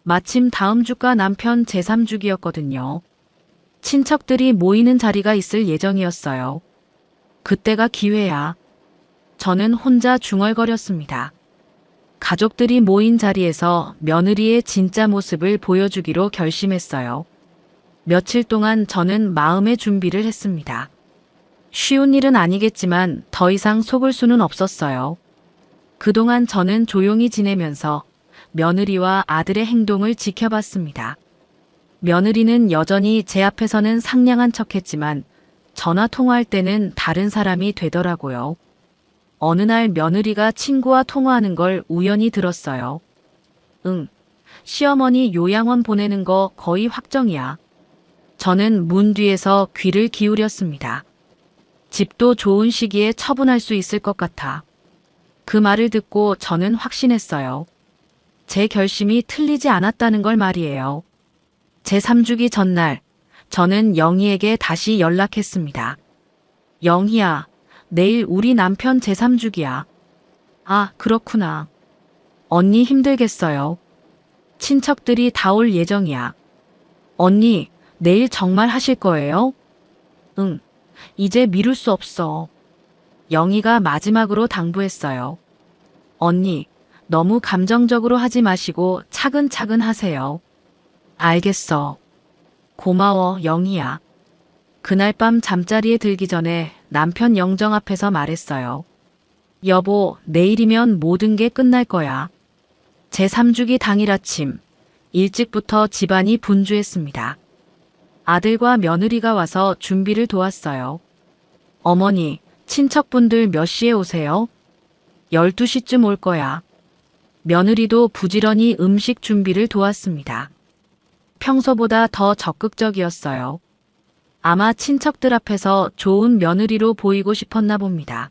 마침 다음 주가 남편 제3주기였거든요. 친척들이 모이는 자리가 있을 예정이었어요. 그때가 기회야. 저는 혼자 중얼거렸습니다. 가족들이 모인 자리에서 며느리의 진짜 모습을 보여주기로 결심했어요. 며칠 동안 저는 마음의 준비를 했습니다. 쉬운 일은 아니겠지만 더 이상 속을 수는 없었어요. 그동안 저는 조용히 지내면서 며느리와 아들의 행동을 지켜봤습니다. 며느리는 여전히 제 앞에서는 상냥한 척했지만 전화 통화할 때는 다른 사람이 되더라고요. 어느 날 며느리가 친구와 통화하는 걸 우연히 들었어요. 응, 시어머니 요양원 보내는 거 거의 확정이야. 저는 문 뒤에서 귀를 기울였습니다. 집도 좋은 시기에 처분할 수 있을 것 같아. 그 말을 듣고 저는 확신했어요. 제 결심이 틀리지 않았다는 걸 말이에요. 제3주기 전날 저는 영희에게 다시 연락했습니다. 영희야, 내일 우리 남편 제3주기야. 아, 그렇구나. 언니 힘들겠어요. 친척들이 다 올 예정이야. 언니, 내일 정말 하실 거예요? 응, 이제 미룰 수 없어. 영희가 마지막으로 당부했어요. 언니, 너무 감정적으로 하지 마시고 차근차근 하세요. 알겠어. 고마워, 영희야. 그날 밤 잠자리에 들기 전에 남편 영정 앞에서 말했어요. 여보, 내일이면 모든 게 끝날 거야. 제3주기 당일 아침, 일찍부터 집안이 분주했습니다. 아들과 며느리가 와서 준비를 도왔어요. 어머니, 친척분들 몇 시에 오세요? 12시쯤 올 거야. 며느리도 부지런히 음식 준비를 도왔습니다. 평소보다 더 적극적이었어요. 아마 친척들 앞에서 좋은 며느리로 보이고 싶었나 봅니다.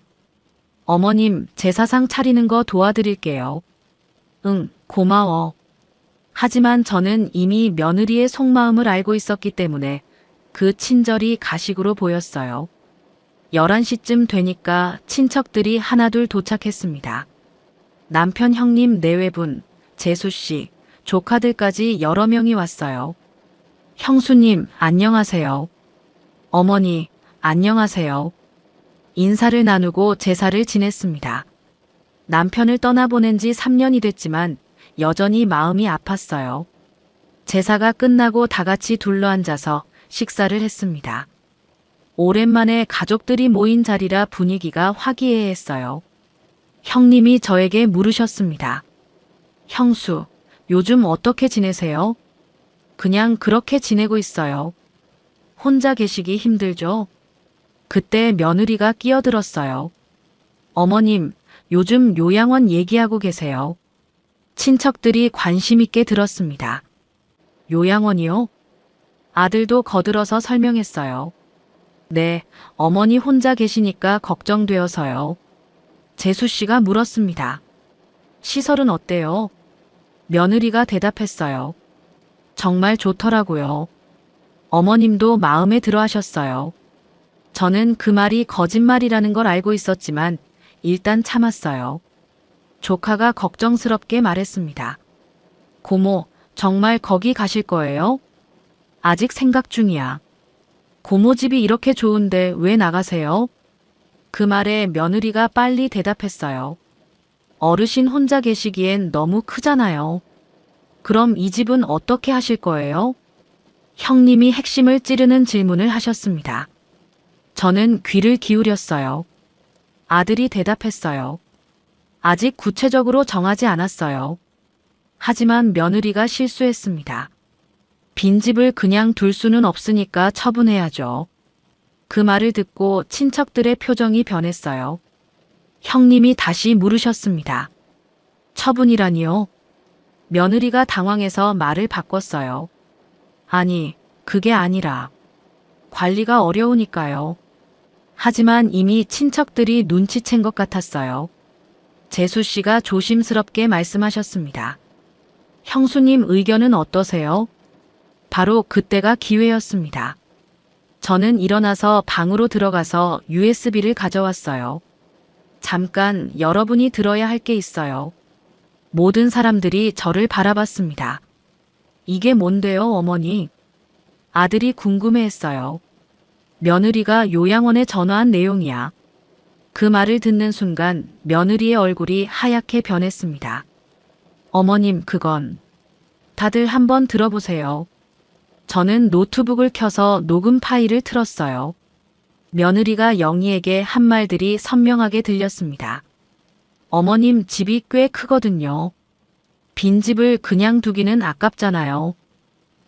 어머님, 제사상 차리는 거 도와드릴게요. 응, 고마워. 하지만 저는 이미 며느리의 속마음을 알고 있었기 때문에 그 친절이 가식으로 보였어요. 11시쯤 되니까 친척들이 하나둘 도착했습니다. 남편 형님 내외분, 재수씨, 조카들까지 여러 명이 왔어요. 형수님, 안녕하세요. 어머니, 안녕하세요. 인사를 나누고 제사를 지냈습니다. 남편을 떠나보낸 지 3년이 됐지만 여전히 마음이 아팠어요. 제사가 끝나고 다 같이 둘러앉아서 식사를 했습니다. 오랜만에 가족들이 모인 자리라 분위기가 화기애애했어요. 형님이 저에게 물으셨습니다. 형수, 요즘 어떻게 지내세요? 그냥 그렇게 지내고 있어요. 혼자 계시기 힘들죠? 그때 며느리가 끼어들었어요. 어머님, 요즘 요양원 얘기하고 계세요. 친척들이 관심 있게 들었습니다. 요양원이요? 아들도 거들어서 설명했어요. 네, 어머니 혼자 계시니까 걱정되어서요. 재수 씨가 물었습니다. 시설은 어때요? 며느리가 대답했어요. 정말 좋더라고요. 어머님도 마음에 들어 하셨어요. 저는 그 말이 거짓말이라는 걸 알고 있었지만 일단 참았어요. 조카가 걱정스럽게 말했습니다. 고모, 정말 거기 가실 거예요? 아직 생각 중이야. 고모 집이 이렇게 좋은데 왜 나가세요? 그 말에 며느리가 빨리 대답했어요. 어르신 혼자 계시기엔 너무 크잖아요. 그럼 이 집은 어떻게 하실 거예요? 형님이 핵심을 찌르는 질문을 하셨습니다. 저는 귀를 기울였어요. 아들이 대답했어요. 아직 구체적으로 정하지 않았어요. 하지만 며느리가 실수했습니다. 빈집을 그냥 둘 수는 없으니까 처분해야죠. 그 말을 듣고 친척들의 표정이 변했어요. 형님이 다시 물으셨습니다. 처분이라니요? 며느리가 당황해서 말을 바꿨어요. 아니, 그게 아니라 관리가 어려우니까요. 하지만 이미 친척들이 눈치챈 것 같았어요. 재수 씨가 조심스럽게 말씀하셨습니다. 형수님 의견은 어떠세요? 바로 그때가 기회였습니다. 저는 일어나서 방으로 들어가서 USB를 가져왔어요. 잠깐 여러분이 들어야 할 게 있어요. 모든 사람들이 저를 바라봤습니다. 이게 뭔데요, 어머니? 아들이 궁금해했어요. 며느리가 요양원에 전화한 내용이야. 그 말을 듣는 순간 며느리의 얼굴이 하얗게 변했습니다. 어머님, 그건. 다들 한번 들어보세요. 저는 노트북을 켜서 녹음 파일을 틀었어요. 며느리가 영희에게 한 말들이 선명하게 들렸습니다. 어머님, 집이 꽤 크거든요. 빈집을 그냥 두기는 아깝잖아요.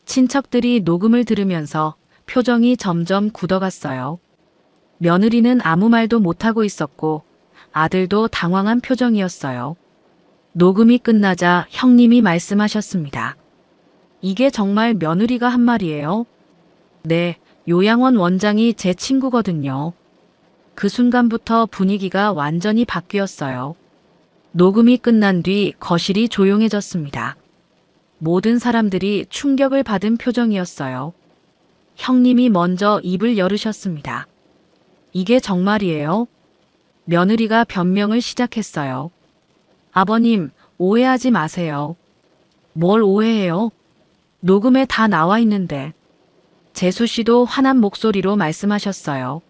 친척들이 녹음을 들으면서 표정이 점점 굳어갔어요. 며느리는 아무 말도 못하고 있었고 아들도 당황한 표정이었어요. 녹음이 끝나자 형님이 말씀하셨습니다. 이게 정말 며느리가 한 말이에요? 네, 요양원 원장이 제 친구거든요. 그 순간부터 분위기가 완전히 바뀌었어요. 녹음이 끝난 뒤 거실이 조용해졌습니다. 모든 사람들이 충격을 받은 표정이었어요. 형님이 먼저 입을 열으셨습니다. 이게 정말이에요? 며느리가 변명을 시작했어요. 아버님, 오해하지 마세요. 뭘 오해해요? 녹음에 다 나와 있는데. 재수 씨도 화난 목소리로 말씀하셨어요.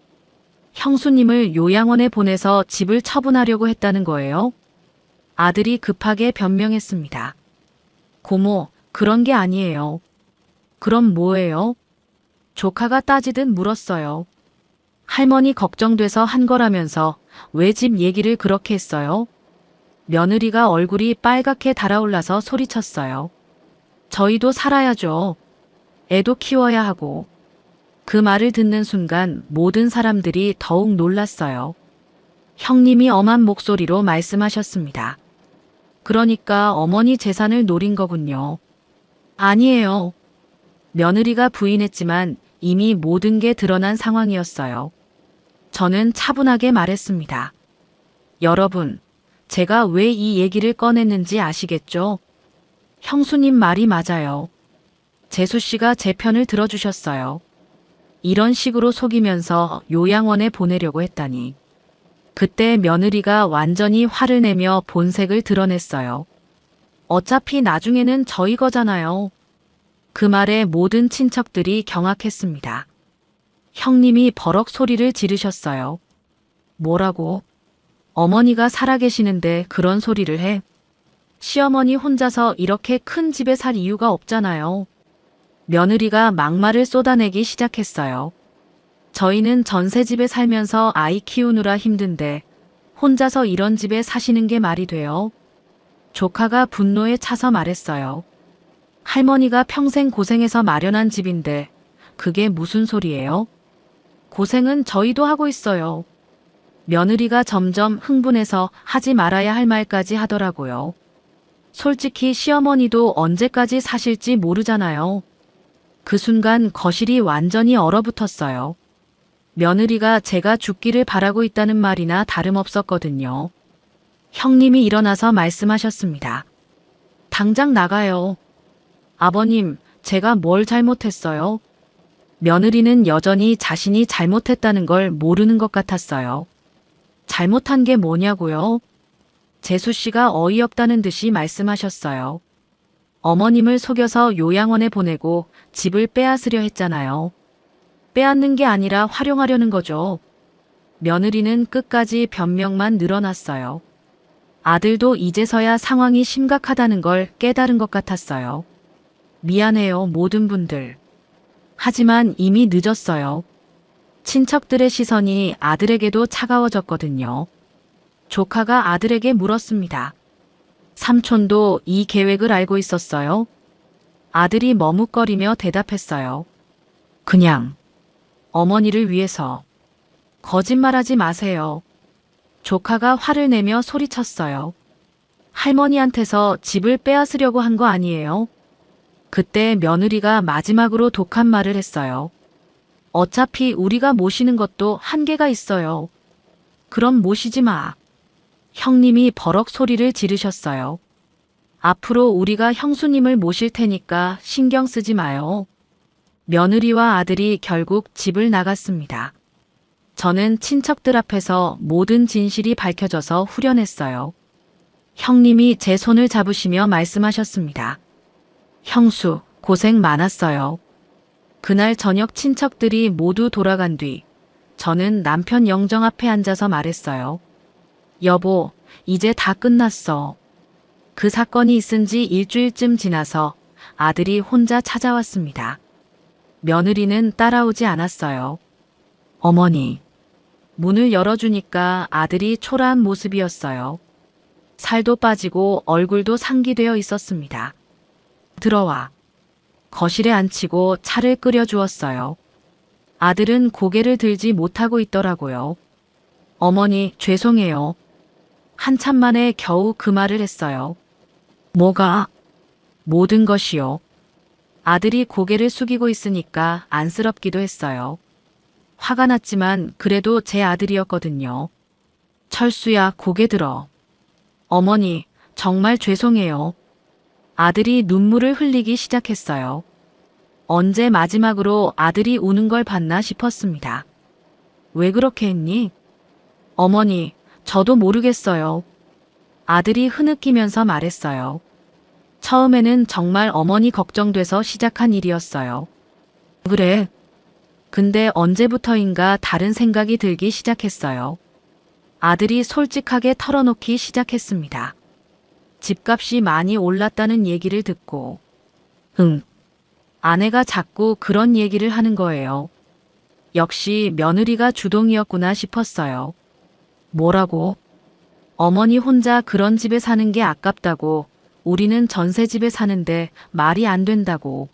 형수님을 요양원에 보내서 집을 처분하려고 했다는 거예요? 아들이 급하게 변명했습니다. 고모, 그런 게 아니에요. 그럼 뭐예요? 조카가 따지듯 물었어요. 할머니 걱정돼서 한 거라면서 왜 집 얘기를 그렇게 했어요? 며느리가 얼굴이 빨갛게 달아올라서 소리쳤어요. 저희도 살아야죠. 애도 키워야 하고. 그 말을 듣는 순간 모든 사람들이 더욱 놀랐어요. 형님이 엄한 목소리로 말씀하셨습니다. 그러니까 어머니 재산을 노린 거군요. 아니에요. 며느리가 부인했지만 이미 모든 게 드러난 상황이었어요. 저는 차분하게 말했습니다. 여러분, 제가 왜 이 얘기를 꺼냈는지 아시겠죠? 형수님 말이 맞아요. 재수 씨가 제 편을 들어주셨어요. 이런 식으로 속이면서 요양원에 보내려고 했다니. 그때 며느리가 완전히 화를 내며 본색을 드러냈어요. 어차피 나중에는 저희 거잖아요. 그 말에 모든 친척들이 경악했습니다. 형님이 버럭 소리를 지르셨어요. 뭐라고? 어머니가 살아계시는데 그런 소리를 해? 시어머니 혼자서 이렇게 큰 집에 살 이유가 없잖아요. 며느리가 막말을 쏟아내기 시작했어요. 저희는 전세집에 살면서 아이 키우느라 힘든데 혼자서 이런 집에 사시는 게 말이 돼요? 조카가 분노에 차서 말했어요. 할머니가 평생 고생해서 마련한 집인데 그게 무슨 소리예요? 고생은 저희도 하고 있어요. 며느리가 점점 흥분해서 하지 말아야 할 말까지 하더라고요. 솔직히 시어머니도 언제까지 사실지 모르잖아요. 그 순간 거실이 완전히 얼어붙었어요. 며느리가 제가 죽기를 바라고 있다는 말이나 다름없었거든요. 형님이 일어나서 말씀하셨습니다. 당장 나가요. 아버님, 제가 뭘 잘못했어요? 며느리는 여전히 자신이 잘못했다는 걸 모르는 것 같았어요. 잘못한 게 뭐냐고요? 재수 씨가 어이없다는 듯이 말씀하셨어요. 어머님을 속여서 요양원에 보내고 집을 빼앗으려 했잖아요. 빼앗는 게 아니라 활용하려는 거죠. 며느리는 끝까지 변명만 늘어났어요. 아들도 이제서야 상황이 심각하다는 걸 깨달은 것 같았어요. 미안해요, 모든 분들. 하지만 이미 늦었어요. 친척들의 시선이 아들에게도 차가워졌거든요. 조카가 아들에게 물었습니다. 삼촌도 이 계획을 알고 있었어요? 아들이 머뭇거리며 대답했어요. 그냥 어머니를 위해서. 거짓말하지 마세요. 조카가 화를 내며 소리쳤어요. 할머니한테서 집을 빼앗으려고 한 거 아니에요? 그때 며느리가 마지막으로 독한 말을 했어요. 어차피 우리가 모시는 것도 한계가 있어요. 그럼 모시지 마. 형님이 버럭 소리를 지르셨어요. 앞으로 우리가 형수님을 모실 테니까 신경 쓰지 마요. 며느리와 아들이 결국 집을 나갔습니다. 저는 친척들 앞에서 모든 진실이 밝혀져서 후련했어요. 형님이 제 손을 잡으시며 말씀하셨습니다. 형수, 고생 많았어요. 그날 저녁 친척들이 모두 돌아간 뒤 저는 남편 영정 앞에 앉아서 말했어요. 여보, 이제 다 끝났어. 그 사건이 있은 지 일주일쯤 지나서 아들이 혼자 찾아왔습니다. 며느리는 따라오지 않았어요. 어머니. 문을 열어주니까 아들이 초라한 모습이었어요. 살도 빠지고 얼굴도 상기되어 있었습니다. 들어와. 거실에 앉히고 차를 끓여주었어요. 아들은 고개를 들지 못하고 있더라고요. 어머니, 죄송해요. 한참 만에 겨우 그 말을 했어요. 뭐가? 모든 것이요. 아들이 고개를 숙이고 있으니까 안쓰럽기도 했어요. 화가 났지만 그래도 제 아들이었거든요. 철수야, 고개 들어. 어머니, 정말 죄송해요. 아들이 눈물을 흘리기 시작했어요. 언제 마지막으로 아들이 우는 걸 봤나 싶었습니다. 왜 그렇게 했니? 어머니, 저도 모르겠어요. 아들이 흐느끼면서 말했어요. 처음에는 정말 어머니 걱정돼서 시작한 일이었어요. 그래. 근데 언제부터인가 다른 생각이 들기 시작했어요. 아들이 솔직하게 털어놓기 시작했습니다. 집값이 많이 올랐다는 얘기를 듣고, 아내가 자꾸 그런 얘기를 하는 거예요. 역시 며느리가 주동이었구나 싶었어요. 뭐라고? 어머니 혼자 그런 집에 사는 게 아깝다고, 우리는 전세집에 사는데 말이 안 된다고.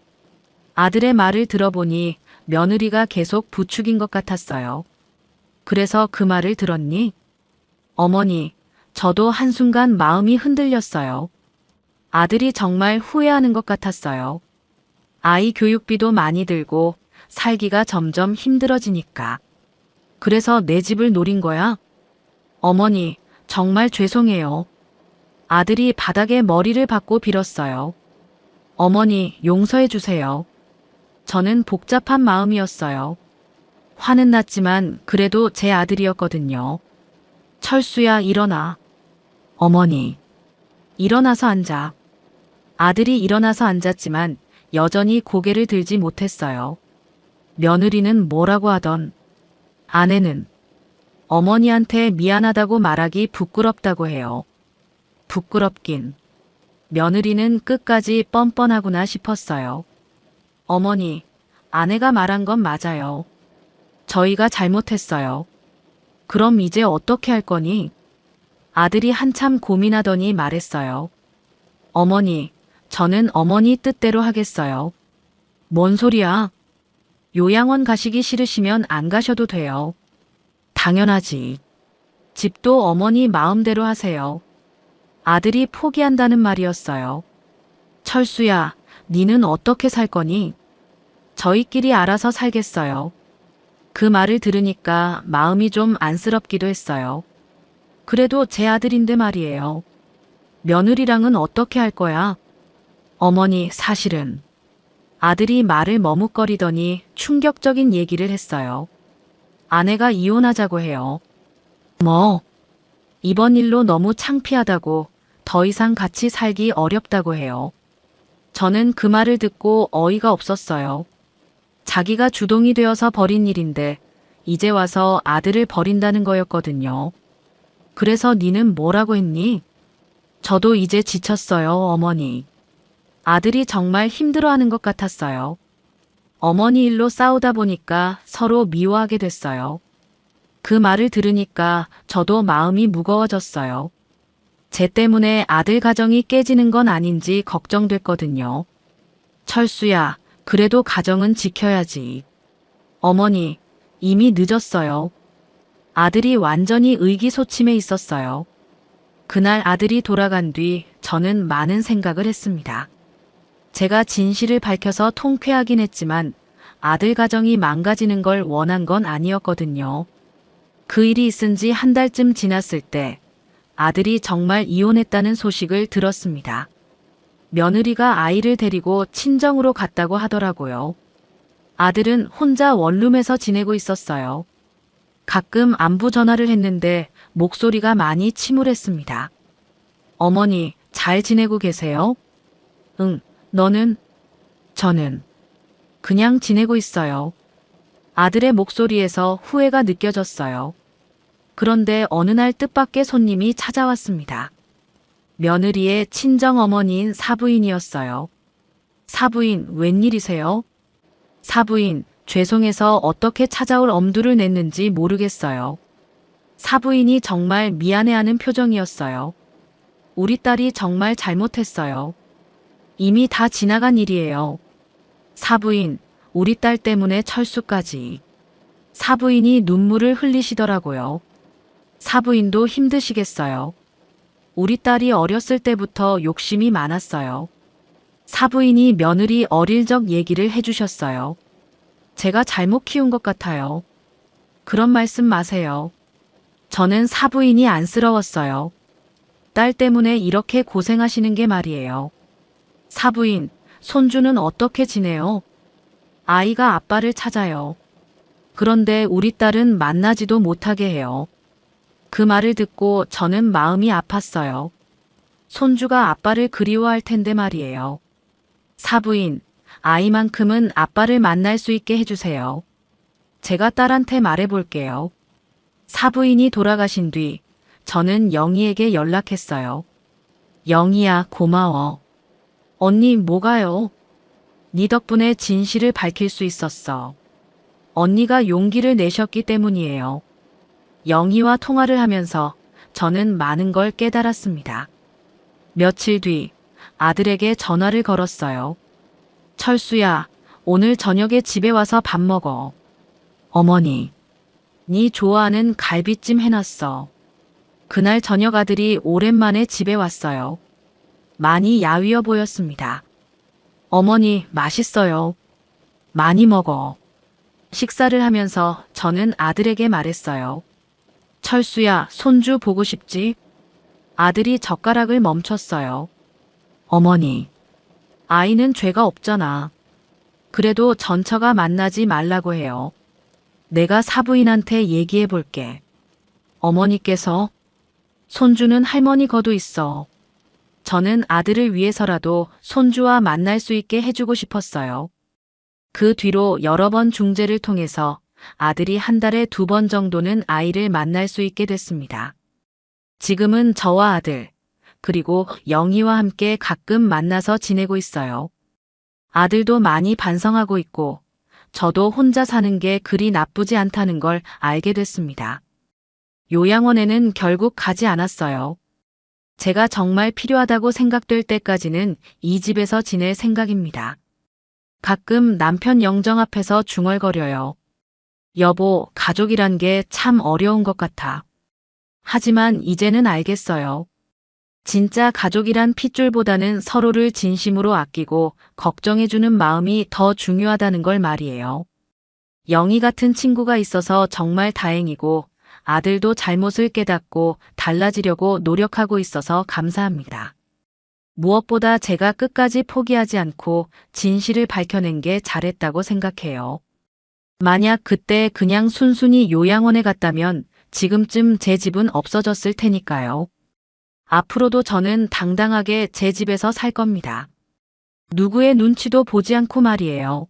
아들의 말을 들어보니 며느리가 계속 부추긴 것 같았어요. 그래서 그 말을 들었니? 어머니, 저도 한순간 마음이 흔들렸어요. 아들이 정말 후회하는 것 같았어요. 아이 교육비도 많이 들고 살기가 점점 힘들어지니까. 그래서 내 집을 노린 거야? 어머니, 정말 죄송해요. 아들이 바닥에 머리를 박고 빌었어요. 어머니, 용서해 주세요. 저는 복잡한 마음이었어요. 화는 났지만 그래도 제 아들이었거든요. 철수야, 일어나. 어머니, 일어나서 앉아. 아들이 일어나서 앉았지만 여전히 고개를 들지 못했어요. 며느리는 뭐라고 하던 아내는 어머니한테 미안하다고 말하기 부끄럽다고 해요. 부끄럽긴. 며느리는 끝까지 뻔뻔하구나 싶었어요. 어머니, 아내가 말한 건 맞아요. 저희가 잘못했어요. 그럼 이제 어떻게 할 거니? 아들이 한참 고민하더니 말했어요. 어머니, 저는 어머니 뜻대로 하겠어요. 뭔 소리야? 요양원 가시기 싫으시면 안 가셔도 돼요. 당연하지. 집도 어머니 마음대로 하세요. 아들이 포기한다는 말이었어요. 철수야, 니는 어떻게 살 거니? 저희끼리 알아서 살겠어요. 그 말을 들으니까 마음이 좀 안쓰럽기도 했어요. 그래도 제 아들인데 말이에요. 며느리랑은 어떻게 할 거야? 어머니, 사실은. 아들이 말을 머뭇거리더니 충격적인 얘기를 했어요. 아내가 이혼하자고 해요. 뭐? 이번 일로 너무 창피하다고, 더 이상 같이 살기 어렵다고 해요. 저는 그 말을 듣고 어이가 없었어요. 자기가 주동이 되어서 벌인 일인데 이제 와서 아들을 버린다는 거였거든요. 그래서 니는 뭐라고 했니? 저도 이제 지쳤어요, 어머니. 아들이 정말 힘들어하는 것 같았어요. 어머니 일로 싸우다 보니까 서로 미워하게 됐어요. 그 말을 들으니까 저도 마음이 무거워졌어요. 제 때문에 아들 가정이 깨지는 건 아닌지 걱정됐거든요. 철수야, 그래도 가정은 지켜야지. 어머니, 이미 늦었어요. 아들이 완전히 의기소침해 있었어요. 그날 아들이 돌아간 뒤 저는 많은 생각을 했습니다. 제가 진실을 밝혀서 통쾌하긴 했지만 아들 가정이 망가지는 걸 원한 건 아니었거든요. 그 일이 있은 지 한 달쯤 지났을 때 아들이 정말 이혼했다는 소식을 들었습니다. 며느리가 아이를 데리고 친정으로 갔다고 하더라고요. 아들은 혼자 원룸에서 지내고 있었어요. 가끔 안부 전화를 했는데 목소리가 많이 침울했습니다. 어머니, 잘 지내고 계세요? 응, 너는? 저는 그냥 지내고 있어요. 아들의 목소리에서 후회가 느껴졌어요. 그런데 어느 날 뜻밖의 손님이 찾아왔습니다. 며느리의 친정어머니인 사부인이었어요. 사부인, 웬일이세요? 사부인, 죄송해서 어떻게 찾아올 엄두를 냈는지 모르겠어요. 사부인이 정말 미안해하는 표정이었어요. 우리 딸이 정말 잘못했어요. 이미 다 지나간 일이에요. 사부인, 우리 딸 때문에 철수까지. 사부인이 눈물을 흘리시더라고요. 사부인도 힘드시겠어요. 우리 딸이 어렸을 때부터 욕심이 많았어요. 사부인이 며느리 어릴 적 얘기를 해주셨어요. 제가 잘못 키운 것 같아요. 그런 말씀 마세요. 저는 사부인이 안쓰러웠어요. 딸 때문에 이렇게 고생하시는 게 말이에요. 사부인, 손주는 어떻게 지내요? 아이가 아빠를 찾아요. 그런데 우리 딸은 만나지도 못하게 해요. 그 말을 듣고 저는 마음이 아팠어요. 손주가 아빠를 그리워할 텐데 말이에요. 사부인, 아이만큼은 아빠를 만날 수 있게 해주세요. 제가 딸한테 말해볼게요. 사부인이 돌아가신 뒤 저는 영희에게 연락했어요. 영희야, 고마워. 언니, 뭐가요? 네 덕분에 진실을 밝힐 수 있었어. 언니가 용기를 내셨기 때문이에요. 영희와 통화를 하면서 저는 많은 걸 깨달았습니다. 며칠 뒤 아들에게 전화를 걸었어요. 철수야, 오늘 저녁에 집에 와서 밥 먹어. 어머니, 네 좋아하는 갈비찜 해놨어. 그날 저녁 아들이 오랜만에 집에 왔어요. 많이 야위어 보였습니다. 어머니, 맛있어요. 많이 먹어. 식사를 하면서 저는 아들에게 말했어요. 철수야, 손주 보고 싶지? 아들이 젓가락을 멈췄어요. 어머니, 아이는 죄가 없잖아. 그래도 전처가 만나지 말라고 해요. 내가 사부인한테 얘기해 볼게. 어머니께서? 손주는 할머니 거도 있어. 저는 아들을 위해서라도 손주와 만날 수 있게 해주고 싶었어요. 그 뒤로 여러 번 중재를 통해서 아들이 한 달에 2번 정도는 아이를 만날 수 있게 됐습니다. 지금은 저와 아들, 그리고 영희와 함께 가끔 만나서 지내고 있어요. 아들도 많이 반성하고 있고, 저도 혼자 사는 게 그리 나쁘지 않다는 걸 알게 됐습니다. 요양원에는 결국 가지 않았어요. 제가 정말 필요하다고 생각될 때까지는 이 집에서 지낼 생각입니다. 가끔 남편 영정 앞에서 중얼거려요. 여보, 가족이란 게 참 어려운 것 같아. 하지만 이제는 알겠어요. 진짜 가족이란 핏줄보다는 서로를 진심으로 아끼고 걱정해주는 마음이 더 중요하다는 걸 말이에요. 영희 같은 친구가 있어서 정말 다행이고, 아들도 잘못을 깨닫고 달라지려고 노력하고 있어서 감사합니다. 무엇보다 제가 끝까지 포기하지 않고 진실을 밝혀낸 게 잘했다고 생각해요. 만약 그때 그냥 순순히 요양원에 갔다면 지금쯤 제 집은 없어졌을 테니까요. 앞으로도 저는 당당하게 제 집에서 살 겁니다. 누구의 눈치도 보지 않고 말이에요.